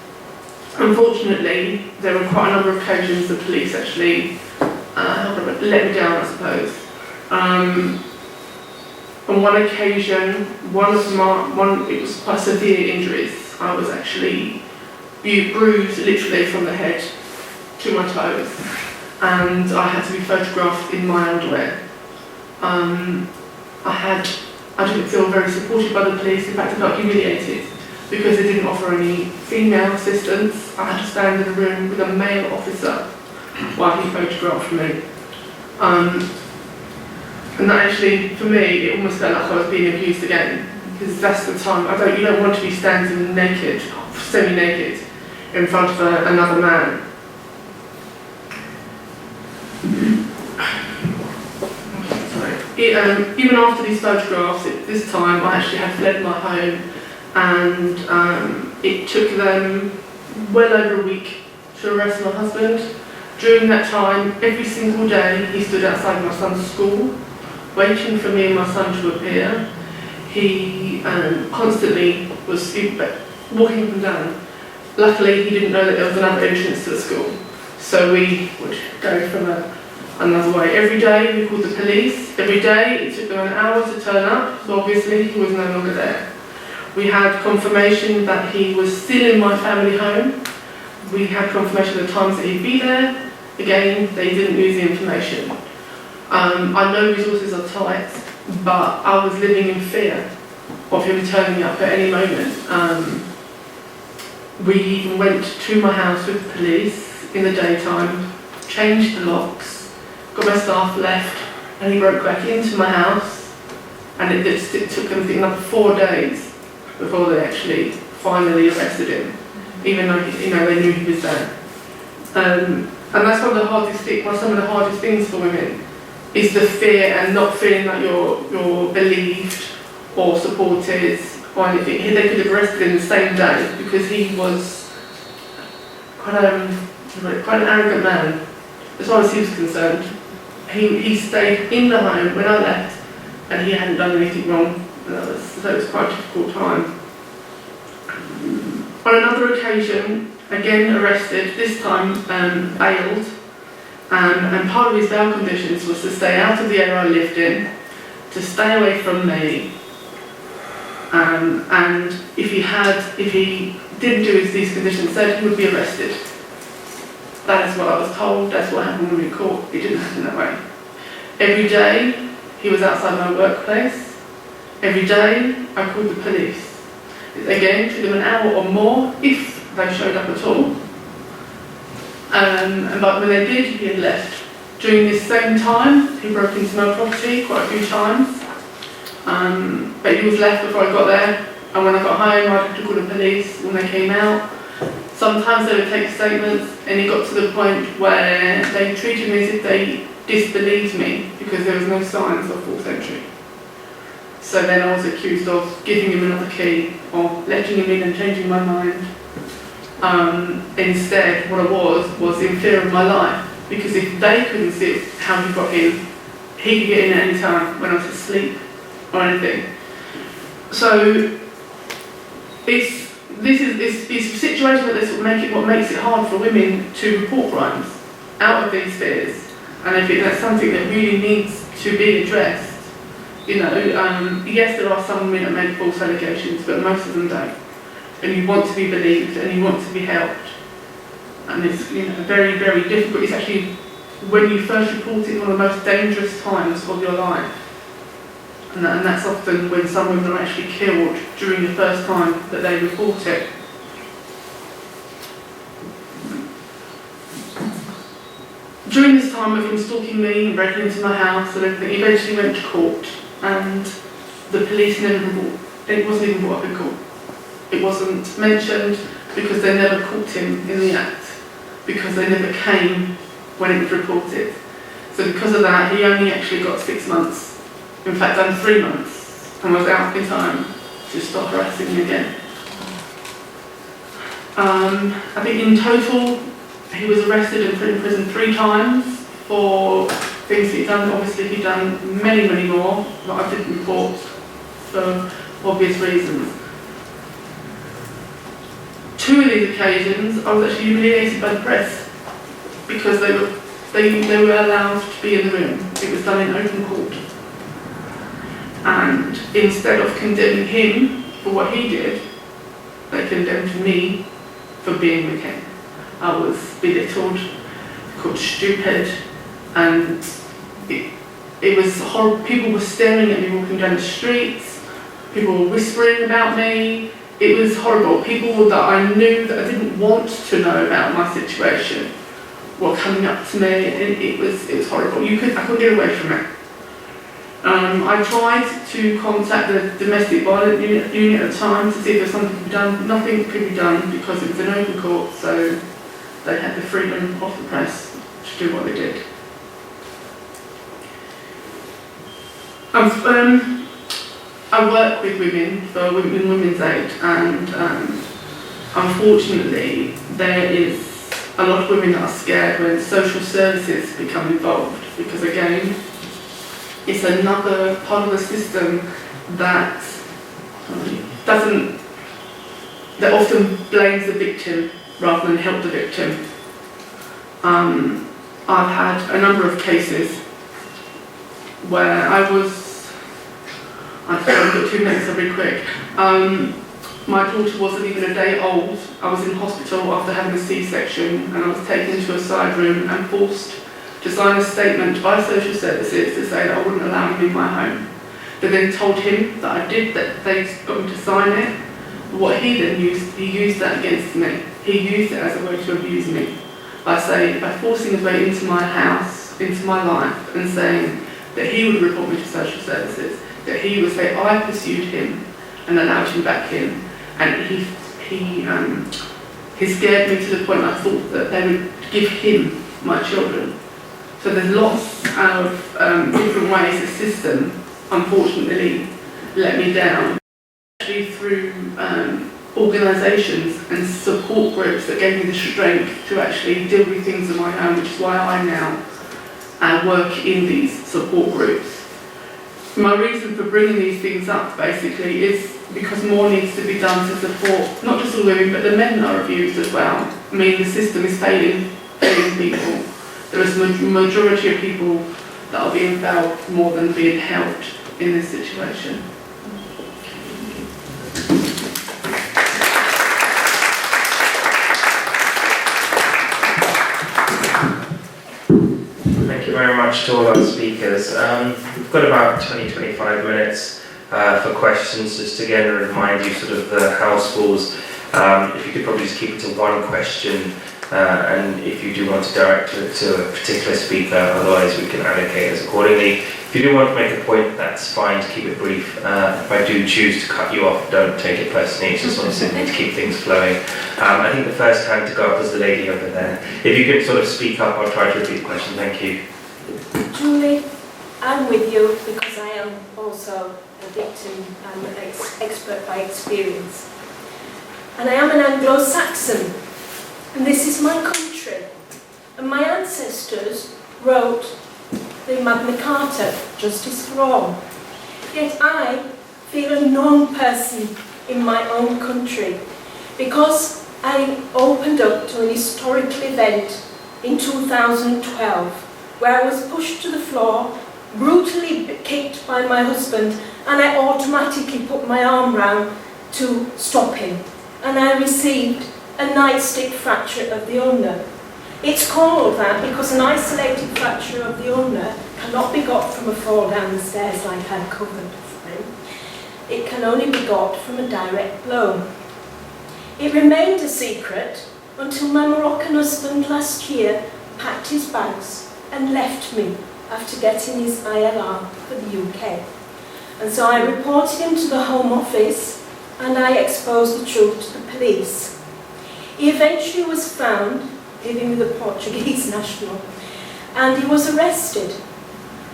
E: Unfortunately, there were quite a number of occasions the police actually let me down, I suppose. On one occasion, it was quite severe injuries. I was actually bruised literally from the head to my toes, and I had to be photographed in my underwear. I didn't feel very supported by the police. In fact, I felt humiliated because they didn't offer any female assistance. I had to stand in a room with a male officer while he photographed me. And that actually, for me, it almost felt like I was being abused again, because that's the time, you don't want to be standing naked, semi-naked, in front of another man. Even after these photographs, this time I actually had fled my home, and it took them well over a week to arrest my husband. During that time, every single day, he stood outside my son's school, waiting for me and my son to appear. He constantly was walking up and down. Luckily, he didn't know that there was another entrance to the school, so we would go from another way. Every day, we called the police. Every day, it took them an hour to turn up, so obviously, he was no longer there. We had confirmation that he was still in my family home. We had confirmation of the times that he'd be there. Again, they didn't use the information. I know resources are tight, but I was living in fear of him turning up at any moment. We even went to my house with the police in the daytime, changed the locks, got my staff left, and he broke back into my house, and it took them another 4 days before they actually finally arrested him, even though they knew he was there. And that's some of the hardest things for women, is the fear and not feeling that you're believed or supported or anything. They could have arrested him the same day, because he was quite an arrogant man, as far as he was concerned. He stayed in the home when I left, and he hadn't done anything wrong. So it was quite a difficult time. On another occasion, again arrested, this time bailed, and part of his bail conditions was to stay out of the area I lived in, to stay away from me, and if he didn't do as these conditions said, he would be arrested. That is what I was told, that's what happened when we were caught. It didn't happen that way. Every day he was outside my workplace. Every day I called the police. Again, took them an hour or more if they showed up at all. But when they did, he had left. During this same time, he broke into my property quite a few times. But he was left before I got there. And when I got home, I had to call the police when they came out. Sometimes they would take statements, and it got to the point where they treated me as if they disbelieved me because there was no signs of false entry. So then I was accused of giving him another key, or letting him in and changing my mind. Instead, what I was in fear of my life, because if they couldn't see how he got in, he could get in at any time when I was asleep or anything. So it's a situation that what makes it hard for women to report crimes out of these fears, and I think that's something that really needs to be addressed. Yes, there are some women that make false allegations, but most of them don't. And you want to be believed, and you want to be helped. And it's very, very difficult. It's actually, when you first report it, one of the most dangerous times of your life. And that's often when some women are actually killed during the first time that they report it. During this time of him stalking me and breaking into my house and everything, he eventually went to court, and the police it wasn't even brought up in court. It wasn't mentioned because they never caught him in the act, because they never came when it was reported. So because of that, he only actually got 6 months. In fact, done 3 months, and was out in time to stop harassing me again. I think in total, He was arrested and put in prison 3 times for things he'd done. Obviously he'd done many, many more that I didn't report for obvious reasons. 2 of these occasions I was actually humiliated by the press because they were allowed to be in the room. It was done in open court. And instead of condemning him for what he did, they condemned me for being with him. I was belittled, called stupid, and it was horrible. People were staring at me walking down the streets, people were whispering about me. It was horrible. People that I knew that I didn't want to know about my situation were coming up to me, and it was horrible. I couldn't get away from it. I tried to contact the domestic violence unit at the time to see if there's something to be done. Nothing could be done because it was an open court, so they had the freedom of the press to do what they did. I work with women for Women's Aid, and unfortunately there is a lot of women that are scared when social services become involved, because again, it's another part of the system that often blames the victim rather than help the victim. I've had a number of cases where I'll put 2 minutes, I'll be quick. My daughter wasn't even a day old. I was in hospital after having a C-section, and I was taken into a side room and forced to sign a statement by social services to say that I wouldn't allow him in my home. They then told him that I did, that they got me to sign it. What he then used, he used that against me. He used it as a way to abuse me by forcing his way into my house, into my life, and saying that he would report me to social services, that he would say I pursued him and allowed him back in, and he scared me to the point I thought that they would give him my children. So there's lots of different ways the system, unfortunately, let me down. Actually through organisations and support groups that gave me the strength to actually deal with things on my own, which is why I now work in these support groups. My reason for bringing these things up basically is because more needs to be done to support not just the women but the men that are abused as well. I mean, the system is failing people. There is a majority of people that are being failed more than being helped in this situation.
A: Thank you very much to all our speakers. We've got about 20-25 minutes for questions, just to again remind you sort of the house rules. If you could probably just keep it to 1 question, and if you do want to direct it to a particular speaker, otherwise we can allocate us accordingly. If you do want to make a point, that's fine, to keep it brief. If I do choose to cut you off, don't take it personally, it's just simply to keep things flowing. I think the first hand to go up was the lady over there. If you could sort of speak up, I'll try to repeat the question. Thank you.
F: Julie, I'm with you because I am also a victim. I'm an expert by experience. And I am an Anglo-Saxon, and this is my country. And my ancestors wrote the Magna Carta, justice for all. Yet I feel a known person in my own country because I opened up to an historical event in 2012 where I was pushed to the floor, brutally kicked by my husband, and I automatically put my arm round to stop him. And I received a nightstick fracture of the ulna. It's called that because an isolated fracture of the ulna cannot be got from a fall down the stairs like I'm covered. It can only be got from a direct blow. It remained a secret until my Moroccan husband last year packed his bags and left me after getting his ILR for the UK. And so I reported him to the Home Office and I exposed the truth to the police. He eventually was found living with a Portuguese national and he was arrested.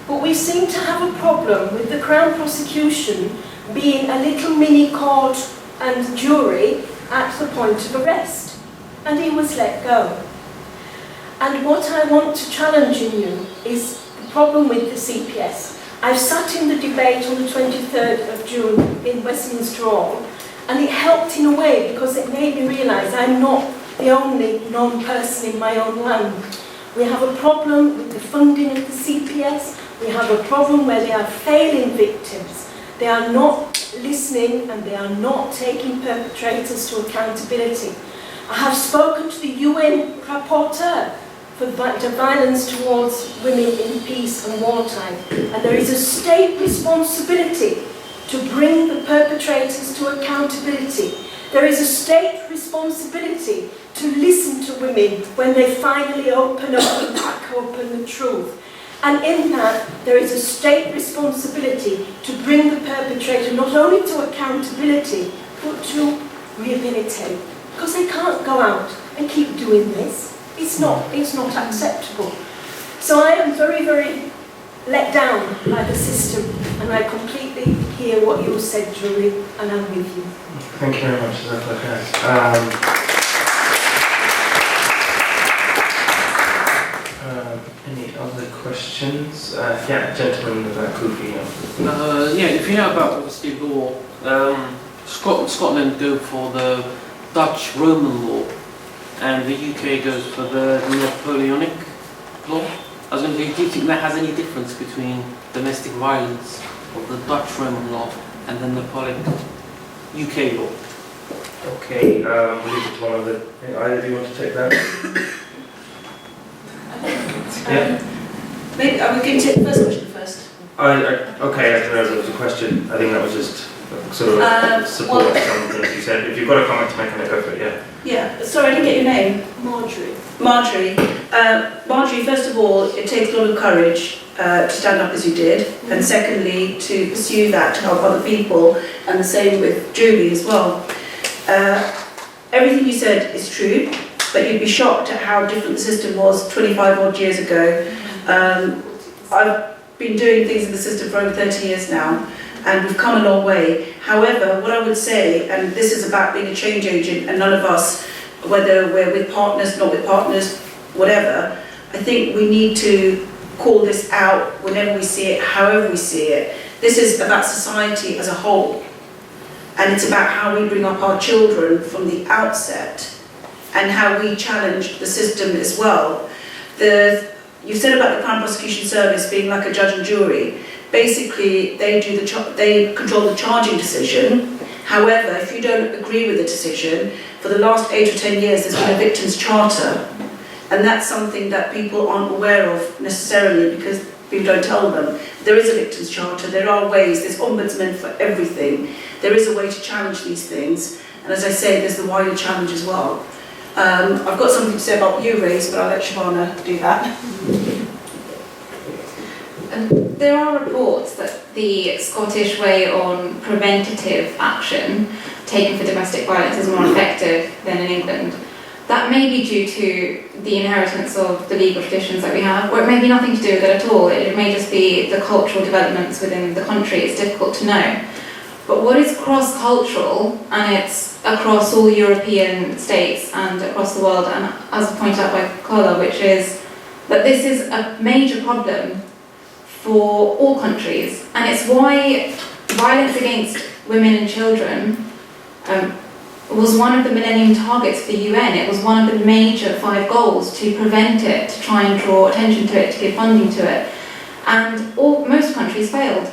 F: But we seem to have a problem with the Crown prosecution being a little mini court and jury at the point of arrest, and he was let go. And what I want to challenge in you is the problem with the CPS. I've sat in the debate on the 23rd of June in Westminster Hall, and it helped in a way because it made me realise I'm not the only non-person in my own land. We have a problem with the funding of the CPS. We have a problem where they are failing victims. They are not listening and they are not taking perpetrators to accountability. I have spoken to the UN rapporteur for the violence towards women in peace and wartime, and there is a state responsibility to bring the perpetrators to accountability. There is a state responsibility to listen to women when they finally open up and crack open the truth. And in that, there is a state responsibility to bring the perpetrator not only to accountability, but to rehabilitate. Because they can't go out and keep doing this. It's not acceptable. So I am very, very let down by the system, and I completely hear what you said, Julie, and I'm with you.
A: Thank you very much. Is that okay? Any other questions? Yeah, gentleman with that Kofi.
G: Yeah, if you know about obviously law, Scotland go for the Dutch Roman law, and the UK goes for the Napoleonic law. I was going to say, do you think that has any difference between domestic violence of the Dutch Roman law and the Napoleonic UK law?
A: Okay, we'll leave it to one of the. Either of you want to take that? Yeah.
D: Maybe we can take the first question first.
A: Okay, I didn't know there was a question. I think that was just sort of support some things you said. If you've got a comment to make on it, go for it, yeah.
D: Yeah, sorry, I didn't get your name.
F: Marjorie.
D: Marjorie. Marjorie, first of all, it takes a lot of courage to stand up as you did, and secondly, to pursue that to help other people, and the same with Julie as well. Everything you said is true, but you'd be shocked at how different the system was 25 odd years ago. I've been doing things in the system for over 30 years now, and we've come a long way. However, what I would say, and this is about being a change agent, and none of us, whether we're with partners, not with partners, whatever, I think we need to call this out whenever we see it, however we see it. This is about society as a whole, and it's about how we bring up our children from the outset, and how we challenge the system as well. You said about the Crown Prosecution Service being like a judge and jury. Basically, they control the charging decision. However, if you don't agree with the decision, for the last 8 or 10 years there's been a victims' charter, and that's something that people aren't aware of necessarily because people don't tell them. There is a victims' charter, there are ways, there's ombudsmen for everything. There is a way to challenge these things, and as I say, there's the wider challenge as well. I've got something to say about what you raised, but I'll let Shavana do that.
B: There are reports that the Scottish way on preventative action taken for domestic violence is more effective than in England. That may be due to the inheritance of the legal traditions that we have, or it may be nothing to do with it at all. It may just be the cultural developments within the country. It's difficult to know. But what is cross-cultural, and it's across all European states and across the world, and as pointed out by Carla, which is that this is a major problem for all countries, and it's why violence against women and children was one of the Millennium Targets for the UN. It was one of the major 5 goals to prevent it, to try and draw attention to it, to give funding to it. And most countries failed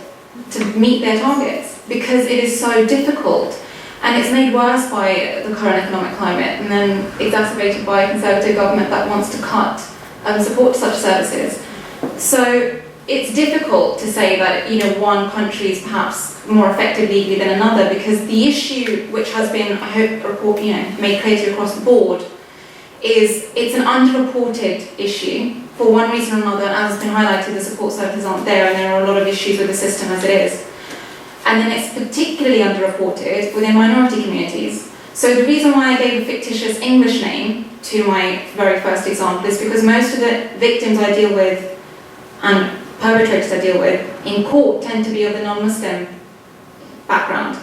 B: to meet their targets because it is so difficult. And it's made worse by the current economic climate, and then exacerbated by a Conservative government that wants to cut support to such services. So it's difficult to say that one country is perhaps more effective legally than another, because the issue, which has been, I hope, report made clear across the board, is it's an underreported issue for one reason or another. As has been highlighted, the support services aren't there, and there are a lot of issues with the system as it is. And then it's particularly underreported within minority communities. So the reason why I gave a fictitious English name to my very first example is because most of the victims I deal with and perpetrators I deal with in court tend to be of the non-Muslim background.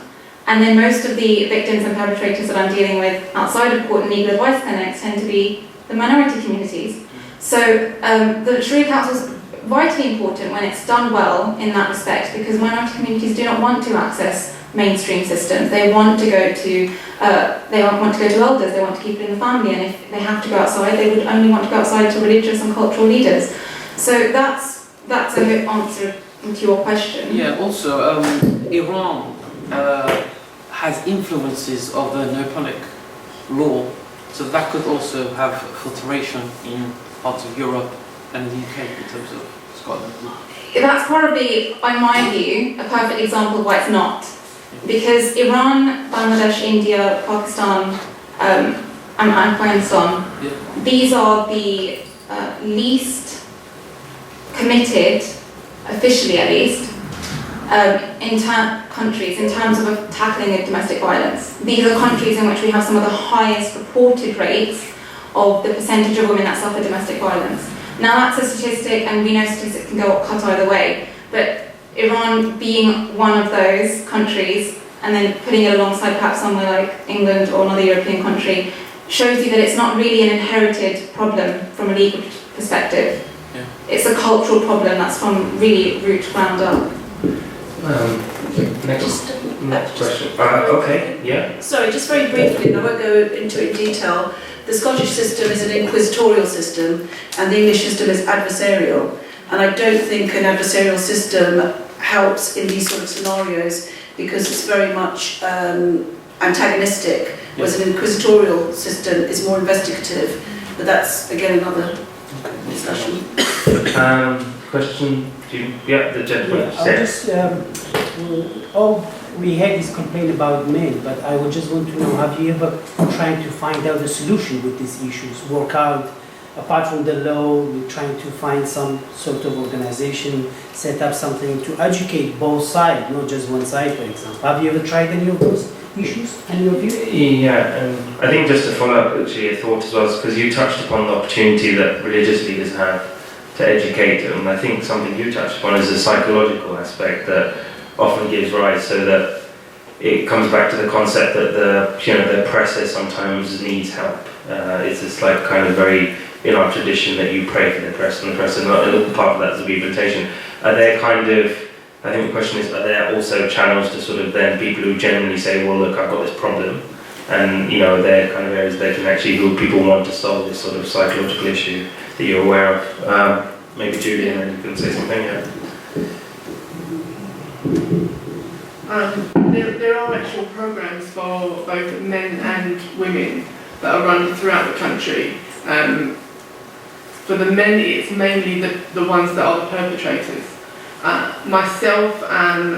B: And then most of the victims and perpetrators that I'm dealing with outside of court and legal advice clinics tend to be the minority communities. So the Sharia Council is vitally important when it's done well in that respect, because minority communities do not want to access mainstream systems. They want to go to elders. They want to keep it in the family, and if they have to go outside, they would only want to go outside to religious and cultural leaders. So that's a good answer to your question.
G: Yeah, also, Iran has influences of the Napoleonic law, so that could also have filtration in parts of Europe and the UK in terms of Scotland.
B: That's probably, in my view, a perfect example of why it's not. Because Iran, Bangladesh, India, Pakistan, and Afghanistan,
G: Yeah.
B: these are the least committed, officially at least, countries in terms of tackling domestic violence. These are countries in which we have some of the highest reported rates of the percentage of women that suffer domestic violence. Now that's a statistic, and we know statistics can cut either way, but Iran being one of those countries, and then putting it alongside perhaps somewhere like England or another European country, shows you that it's not really an inherited problem from a legal perspective.
G: Yeah.
B: It's a cultural problem that's from really root ground up.
A: Next question. Okay, yeah.
D: Sorry, just very briefly, and I won't go into it in detail. The Scottish system is an inquisitorial system, and the English system is adversarial. And I don't think an adversarial system helps in these sort of scenarios, because it's very much antagonistic, whereas an inquisitorial system is more investigative. But that's, again, another discussion.
A: Question? Yeah, the gentleman.
H: We had this complaint about men, but I would just want to know, have you ever tried to find out the solution with these issues, work out, apart from the law, we're trying to find some sort of organization, set up something to educate both sides, not just one side, for example. Have you ever tried any of those issues, in your view?
A: Yeah, and I think just to follow up actually a thought as well, because you touched upon the opportunity that religious leaders have to educate, and I think something you touched upon is the psychological aspect that often gives rise, so that it comes back to the concept that the oppressor sometimes needs help. It's this like kind of very in our tradition that you pray for the oppressed and the oppressor, and part of that is the rehabilitation. Are there kind of, I think the question is, are there also channels to sort of then people who genuinely say, well look, I've got this problem, and they're kind of areas they can actually, who people want to solve this sort of psychological issue that you're aware of. Maybe Julie, and then you can say something, yeah.
E: There are actual programs for both men and women that are run throughout the country. For the men, it's mainly the ones that are the perpetrators. Myself and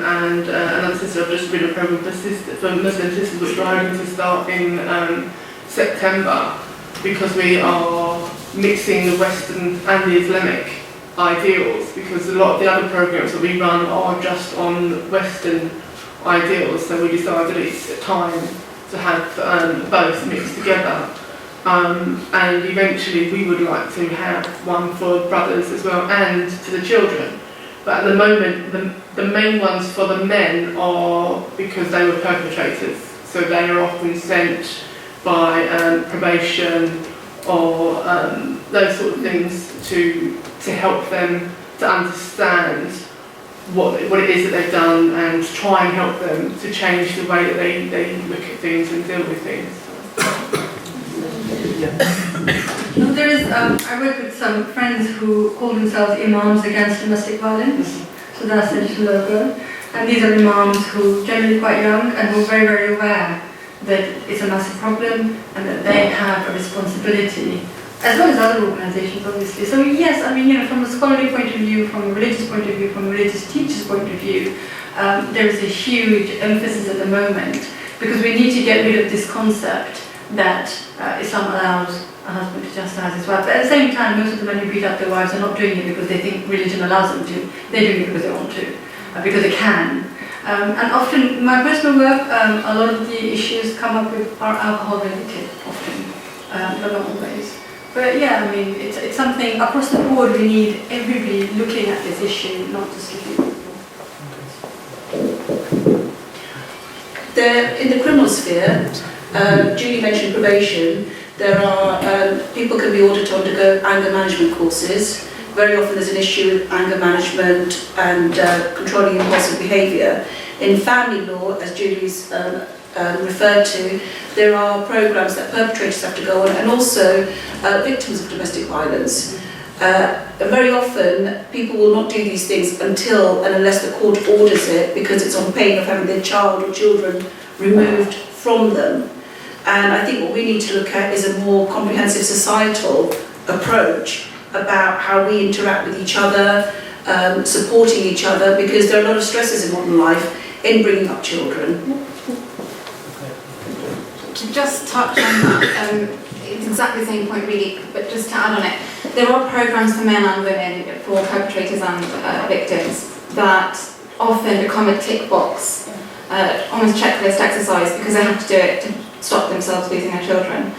E: another sister have just written a program for Muslim sisters, which we're hoping to start in September, because we are mixing the Western and the Islamic ideals, because a lot of the other programs that we run are just on Western ideals, so we decided it's time to have both mixed together. And eventually we would like to have one for brothers as well, and for the children. But at the moment, the main ones for the men are because they were perpetrators, so they are often sent by probation or those sort of things to help them to understand what it is that they've done, and try and help them to change the way that they look at things and deal with things.
C: There is, I work with some friends who call themselves imams against domestic violence, so that's their little logo. And these are imams who are generally quite young and who are very, very aware that it's a massive problem and that they have a responsibility, as well as other organizations, obviously. So yes, I mean, from a scholarly point of view, from a religious point of view, from a religious teacher's point of view, there is a huge emphasis at the moment, because we need to get rid of this concept that Islam allows a husband to chastise his wife. But at the same time, most of the men who beat up their wives are not doing it because they think religion allows them to. They're doing it because they want to, because they can. And often, in my personal work, a lot of the issues come up with are alcohol related, often, but not always. But yeah, I mean, it's something across the board. We need everybody looking at this issue, not just looking at
D: In the criminal sphere, Julie mentioned probation. There are, people can be ordered to undergo anger management courses. Very often there's an issue with anger management and controlling impulsive behaviour. In family law, as Julie's referred to, there are programmes that perpetrators have to go on, and also victims of domestic violence. Very often people will not do these things until and unless the court orders it, because it's on pain of having their child or children removed from them. And I think what we need to look at is a more comprehensive societal approach about how we interact with each other, supporting each other, because there are a lot of stresses in modern life in bringing up children.
B: To just touch on that, it's exactly the same point really, but just to add on it, there are programmes for men and women, for perpetrators and victims, that often become a tick box, almost checklist exercise, because they have to do it to stop themselves losing their children.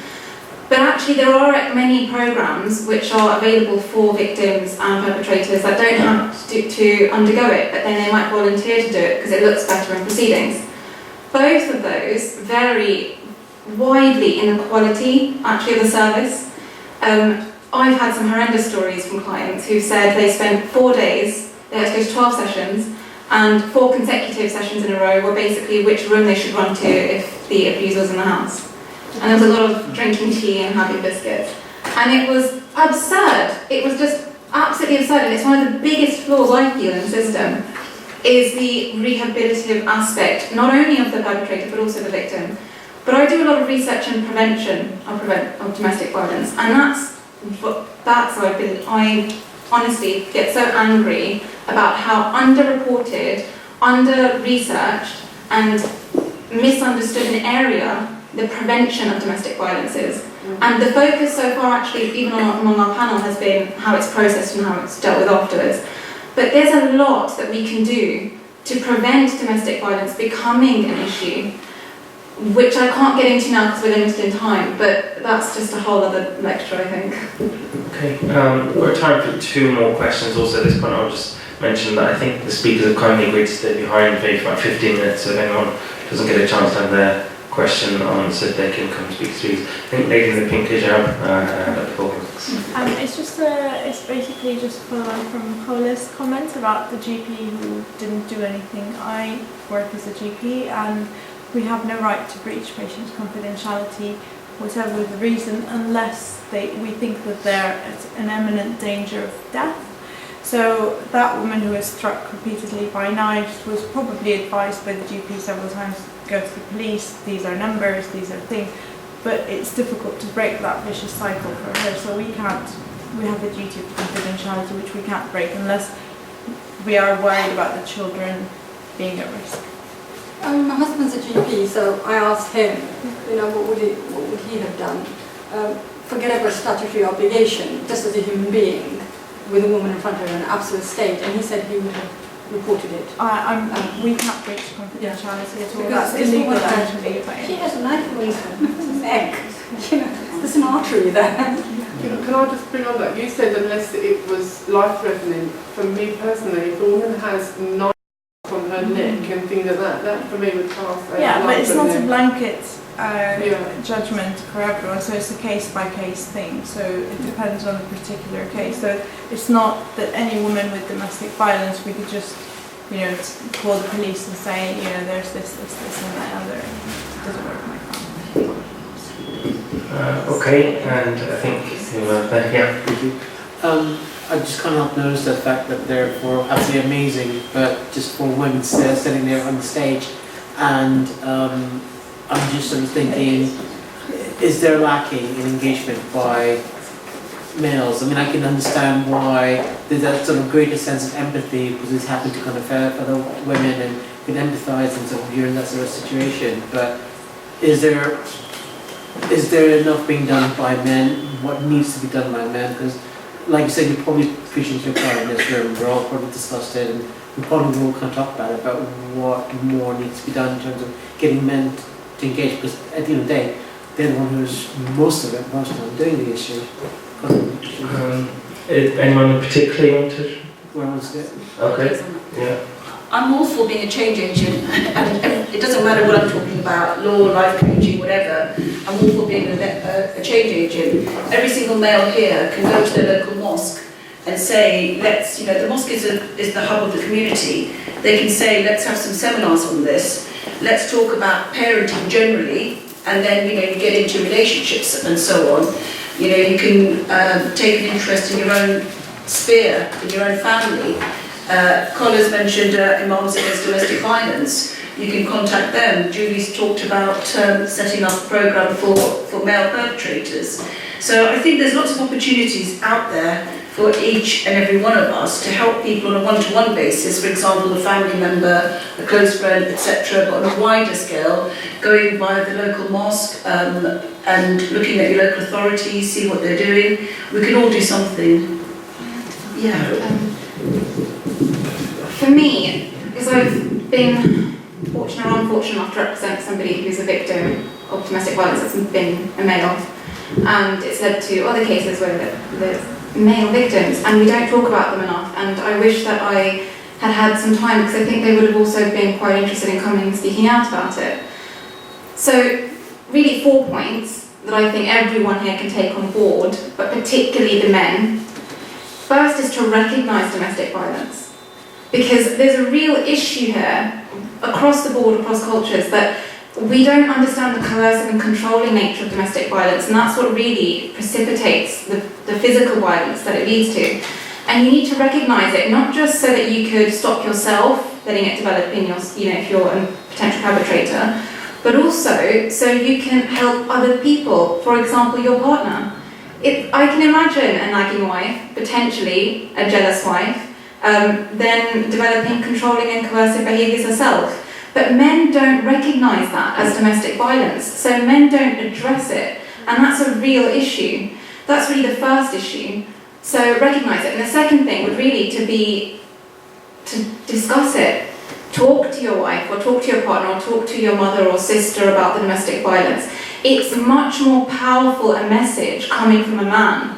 B: But actually there are many programmes which are available for victims and perpetrators that don't have to undergo it, but then they might volunteer to do it because it looks better in proceedings. Both of those vary widely in the quality actually of the service. I've had some horrendous stories from clients who said they spent 4 days, they had to go to 12 sessions, and 4 consecutive sessions in a row were basically which room they should run to if the abuser was in the house. And there was a lot of drinking tea and having biscuits. And it was absurd. It was just absolutely absurd. And it's one of the biggest flaws I feel in the system, is the rehabilitative aspect, not only of the perpetrator, but also the victim. But I do a lot of research and prevention of domestic violence. And that's how I honestly get so angry about how underreported, under-researched and misunderstood an area the prevention of domestic violence is. And the focus so far actually, even among our panel, has been how it's processed and how it's dealt with afterwards. But there's a lot that we can do to prevent domestic violence becoming an issue, which I can't get into now because we're limited in time, but that's just a whole other lecture, I think.
A: Okay, we've got time for 2 more questions. Also at this point I'll just mention that I think the speakers have kindly agreed to stay behind maybe for about 15 minutes, so if anyone doesn't get a chance to have their question answered, they can come speak to you. I think lady in the pink hijab at the floor.
I: It's basically just follow on from Paula's comments about the GP who didn't do anything. I work as a GP and we have no right to breach patients' confidentiality, whatever the reason, unless we think that they're at an imminent danger of death. So that woman who was struck repeatedly by knives was probably advised by the GP several times to go to the police, these are numbers, these are things, but it's difficult to break that vicious cycle for her, so we have a duty of confidentiality which we can't break unless we are worried about the children being at risk.
C: My husband's a GP, so I asked him, what would he have done? Forget about statutory obligation, just as a human being, with a woman in front of her in an absolute state, and he said he would have reported it.
I: We can't breach confidentiality at all.
C: Because
I: That's illegal actually.
C: She has a knife in her neck. There's an artery there.
E: Can I just bring on that? You said unless it was life-threatening. For me personally, if a woman has knife on her neck and things like that for me would pass as
I: Yeah, but it's not a
E: life-threatening.
I: blanket judgment for everyone, so it's a case-by-case thing, so it depends on the particular case. So it's not that any woman with domestic violence, we could just, call the police and say, there's this and that other. It doesn't work like that.
A: Okay, and I think yeah.
J: Thank you. I just can't help notice the fact that they're absolutely amazing, but just for women sitting there on the stage, and I'm just sort of thinking, is there lacking in engagement by males? I mean, I can understand why there's that sort of greater sense of empathy because it's happened to kind of other women and can empathise and sort of you're in that sort of situation. But is there enough being done by men? What needs to be done by men? Because, like you said, you're probably preaching to a choir in this room. We're all probably discussed it, and we probably will kind of talk about what more needs to be done in terms of getting men to engage. Because at the end of the day, they're the one who's most of the time doing the issue.
A: Anyone particularly want to?
J: Where was it?
A: Okay. Yeah.
D: I'm all for being a change agent, and it doesn't matter what I'm talking about, law, life coaching, whatever. I'm all for being a change agent. Every single male here can go to their local mosque and say, let's, the mosque is the hub of the community. They can say, let's have some seminars on this. Let's talk about parenting generally, and then, you get into relationships and so on. You can take an interest in your own sphere, in your own family. Colla's mentioned Imams Against Domestic Violence. You can contact them. Julie's talked about setting up a programme for male perpetrators. So I think there's lots of opportunities out there for each and every one of us to help people on a one-to-one basis, for example, a family member, a close friend, etc., but on a wider scale, going via the local mosque and looking at your local authorities, see what they're doing. We can all do something. Yeah.
B: For me, because I've been fortunate or unfortunate enough to represent somebody who's a victim of domestic violence that's been a male, and it's led to other cases where there's male victims and we don't talk about them enough, and I wish that I had some time, because I think they would have also been quite interested in coming and speaking out about it. So really 4 points that I think everyone here can take on board, but particularly the men. First is to recognise domestic violence. Because there's a real issue here, across the board, across cultures, that we don't understand the coercive and controlling nature of domestic violence, and that's what really precipitates the physical violence that it leads to. And you need to recognise it, not just so that you could stop yourself letting it develop in your, if you're a potential perpetrator, but also so you can help other people, for example, your partner. I can imagine a nagging wife, potentially a jealous wife, then developing controlling and coercive behaviours herself. But men don't recognise that as domestic violence, so men don't address it, and that's a real issue. That's really the first issue, so recognise it. And the second thing would really to discuss it. Talk to your wife, or talk to your partner, or talk to your mother or sister about the domestic violence. It's much more powerful a message coming from a man,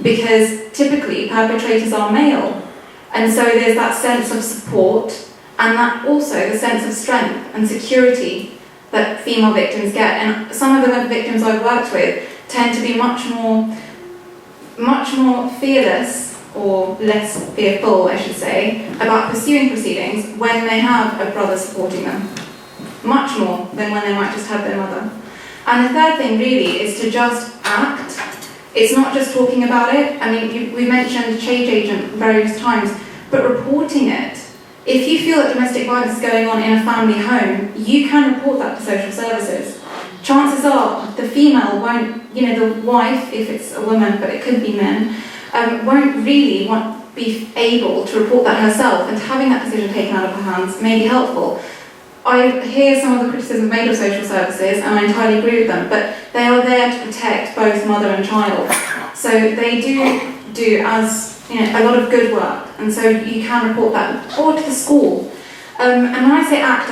B: because typically perpetrators are male. And so there's that sense of support, and that also the sense of strength and security that female victims get. And some of the victims I've worked with tend to be much more fearless, or less fearful, I should say, about pursuing proceedings when they have a brother supporting them. Much more than when they might just have their mother. And the third thing really is to just act. It's not just talking about it. I mean, we mentioned change agent various times, but reporting it. If you feel that domestic violence is going on in a family home, you can report that to social services. Chances are the female won't, the wife, if it's a woman, but it could be men, won't really be able to report that herself, and having that decision taken out of her hands may be helpful. I hear some of the criticisms made of social services, and I entirely agree with them, but they are there to protect both mother and child. So they do as a lot of good work, and so you can report that, or to the school. And when I say act,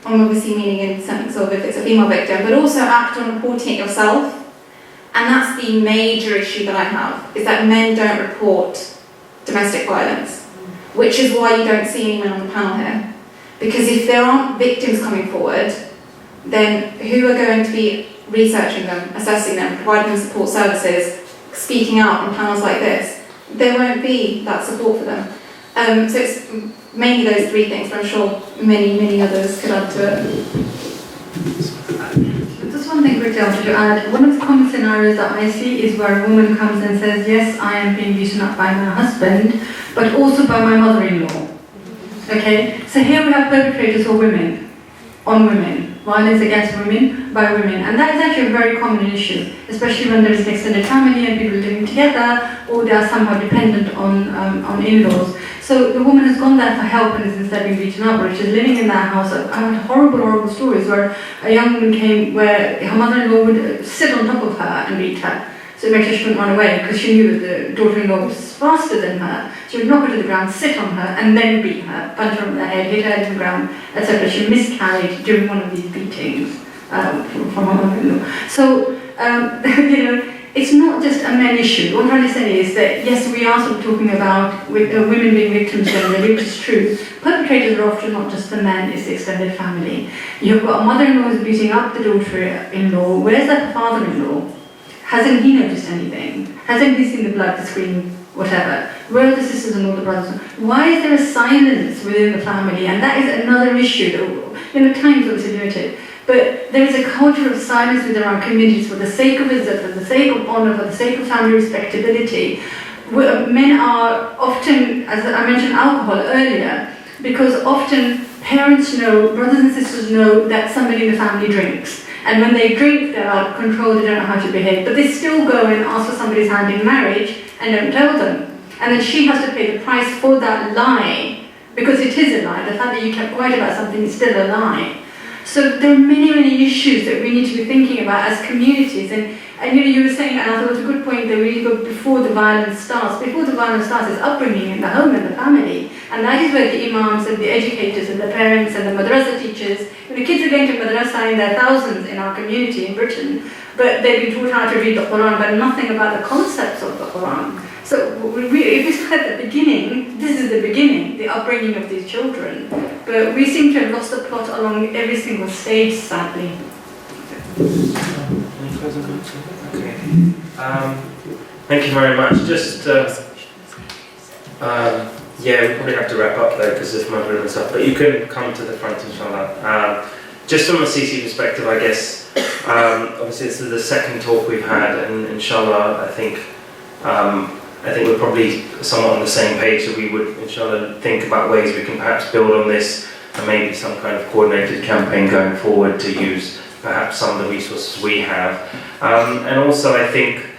B: I'm obviously meaning in the sense of if it's a female victim, but also act on reporting it yourself. And that's the major issue that I have, is that men don't report domestic violence, which is why you don't see any men on the panel here. Because if there aren't victims coming forward, then who are going to be researching them, assessing them, providing them support services, speaking out on panels like this? There won't be that support for them. So it's mainly those three things, but I'm sure many others could add to it.
C: Just one thing quickly I wanted to add. One of the common scenarios that I see is where a woman comes and says, yes, I am being beaten up by my husband, but also by my mother-in-law. Okay, so here we have perpetrators who are women, on women, violence against women, by women, and that is actually a very common issue, especially when there is an extended family and people living together, or they are somehow dependent on in-laws. So the woman has gone there for help and is instead being beaten up, or she's living in that house. I've heard horrible stories where a young woman came where her mother-in-law would sit on top of her and beat her. So it made sure she couldn't run away, because she knew that the daughter-in-law was faster than her. She would knock her to the ground, sit on her, and then beat her, punch her on the head, hit her head to the ground, etc. She miscarried during one of these beatings from her mother-in-law. So, it's not just a men issue. What I'm trying to say is that, yes, we are sort of talking about women being victims generally, which is true. Perpetrators are often not just the men, it's the extended family. You've got a mother-in-law who's beating up the daughter-in-law. Where's that father-in-law? Hasn't he noticed anything? Hasn't he seen the blood, the scream, whatever? Where are the sisters and all the brothers? Why is there a silence within the family? And that is another issue that, time's obviously limited. But there is a culture of silence within our communities for the sake of izzat, for the sake of honour, for the sake of family respectability. Men are often, as I mentioned alcohol earlier, because often parents know, brothers and sisters know that somebody in the family drinks. And when they drink, they're out of control, they don't know how to behave. But they still go and ask for somebody's hand in marriage and don't tell them. And then she has to pay the price for that lie, because it is a lie. The fact that you kept quiet about something is still a lie. So there are many, many issues that we need to be thinking about as communities. And you were saying, and I thought it was a good point, that we need to go before the violence starts. Before the violence starts is upbringing in the home and the family. And that is where the imams and the educators and the parents and the madrasa teachers, the kids are going to madrasa in their thousands in our community in Britain, but they've been taught how to read the Quran, but nothing about the concepts of the Quran. So if we start at the beginning, this is the beginning, the upbringing of these children. But we seem to have lost the plot along every single stage, sadly.
A: Any closing comments? Okay. Thank you very much. Just, yeah, we probably have to wrap up though because of Maghrib and stuff, but you can come to the front, inshallah. Just from a CC perspective, I guess, obviously this is the second talk we've had, and inshallah, I think we're probably somewhat on the same page, so we would, inshallah, think about ways we can perhaps build on this and maybe some kind of coordinated campaign going forward to use perhaps some of the resources we have. And also I think,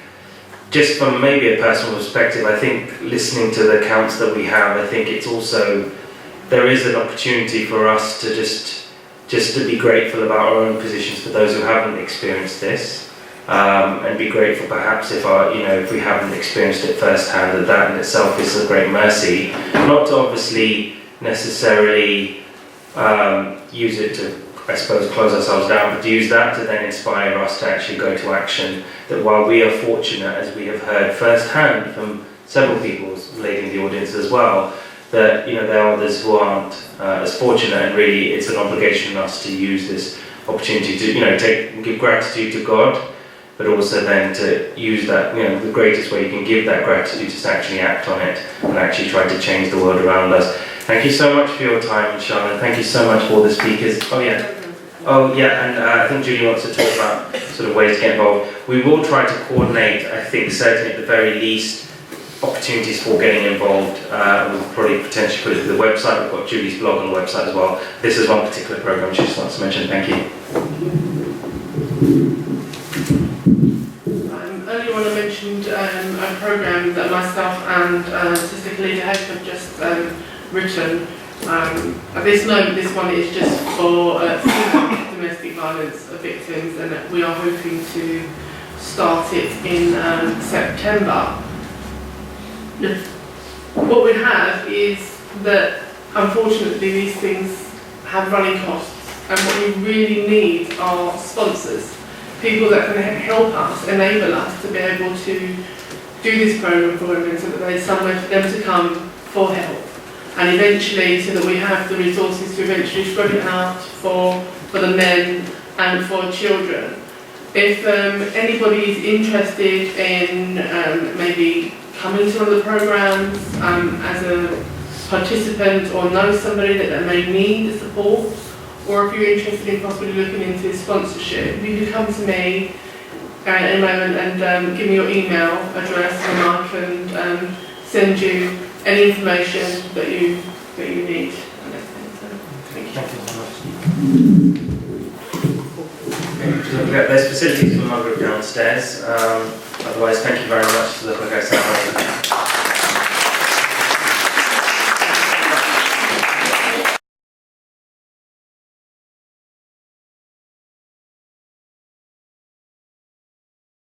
A: just from maybe a personal perspective, I think listening to the accounts that we have, I think it's also, there is an opportunity for us to just to be grateful about our own positions for those who haven't experienced this. And be grateful perhaps if we haven't experienced it firsthand, that in itself is a great mercy. Not to obviously necessarily use it to, I suppose, close ourselves down, but to use that to then inspire us to actually go to action. That while we are fortunate, as we have heard firsthand from several people, lady in the audience as well, that there are others who aren't as fortunate, and really it's an obligation on us to use this opportunity to give gratitude to God, but also then to use that, the greatest way you can give that gratitude is to actually act on it and actually try to change the world around us. Thank you so much for your time, inshallah. Thank you so much for all the speakers. And I think Julie wants to talk about sort of ways to get involved. We will try to coordinate, I think, certainly at the very least, opportunities for getting involved. We'll probably potentially put it to the website. We've got Julie's blog on the website as well. This is one particular program she just wants to mention. Thank you.
E: Earlier on I mentioned a program that myself and Sister Khalida have just written. At this moment, this one is just for domestic violence victims, and we are hoping to start it in September. What we have is that unfortunately these things have running costs, and what we really need are sponsors, people that can help us, enable us to be able to do this program for women, so that there's somewhere for them to come for help, and eventually so that we have the resources to eventually spread it out for the men and for children. If anybody is interested in maybe coming to one of the programs as a participant, or know somebody that may need the support, or if you're interested in possibly looking into sponsorship, you can come to me in a moment and give me your email address, and I can send you any information that you need. Thank you.
A: There's facilities for Maghrib downstairs. Otherwise, thank you very much to the Hogar Assembly.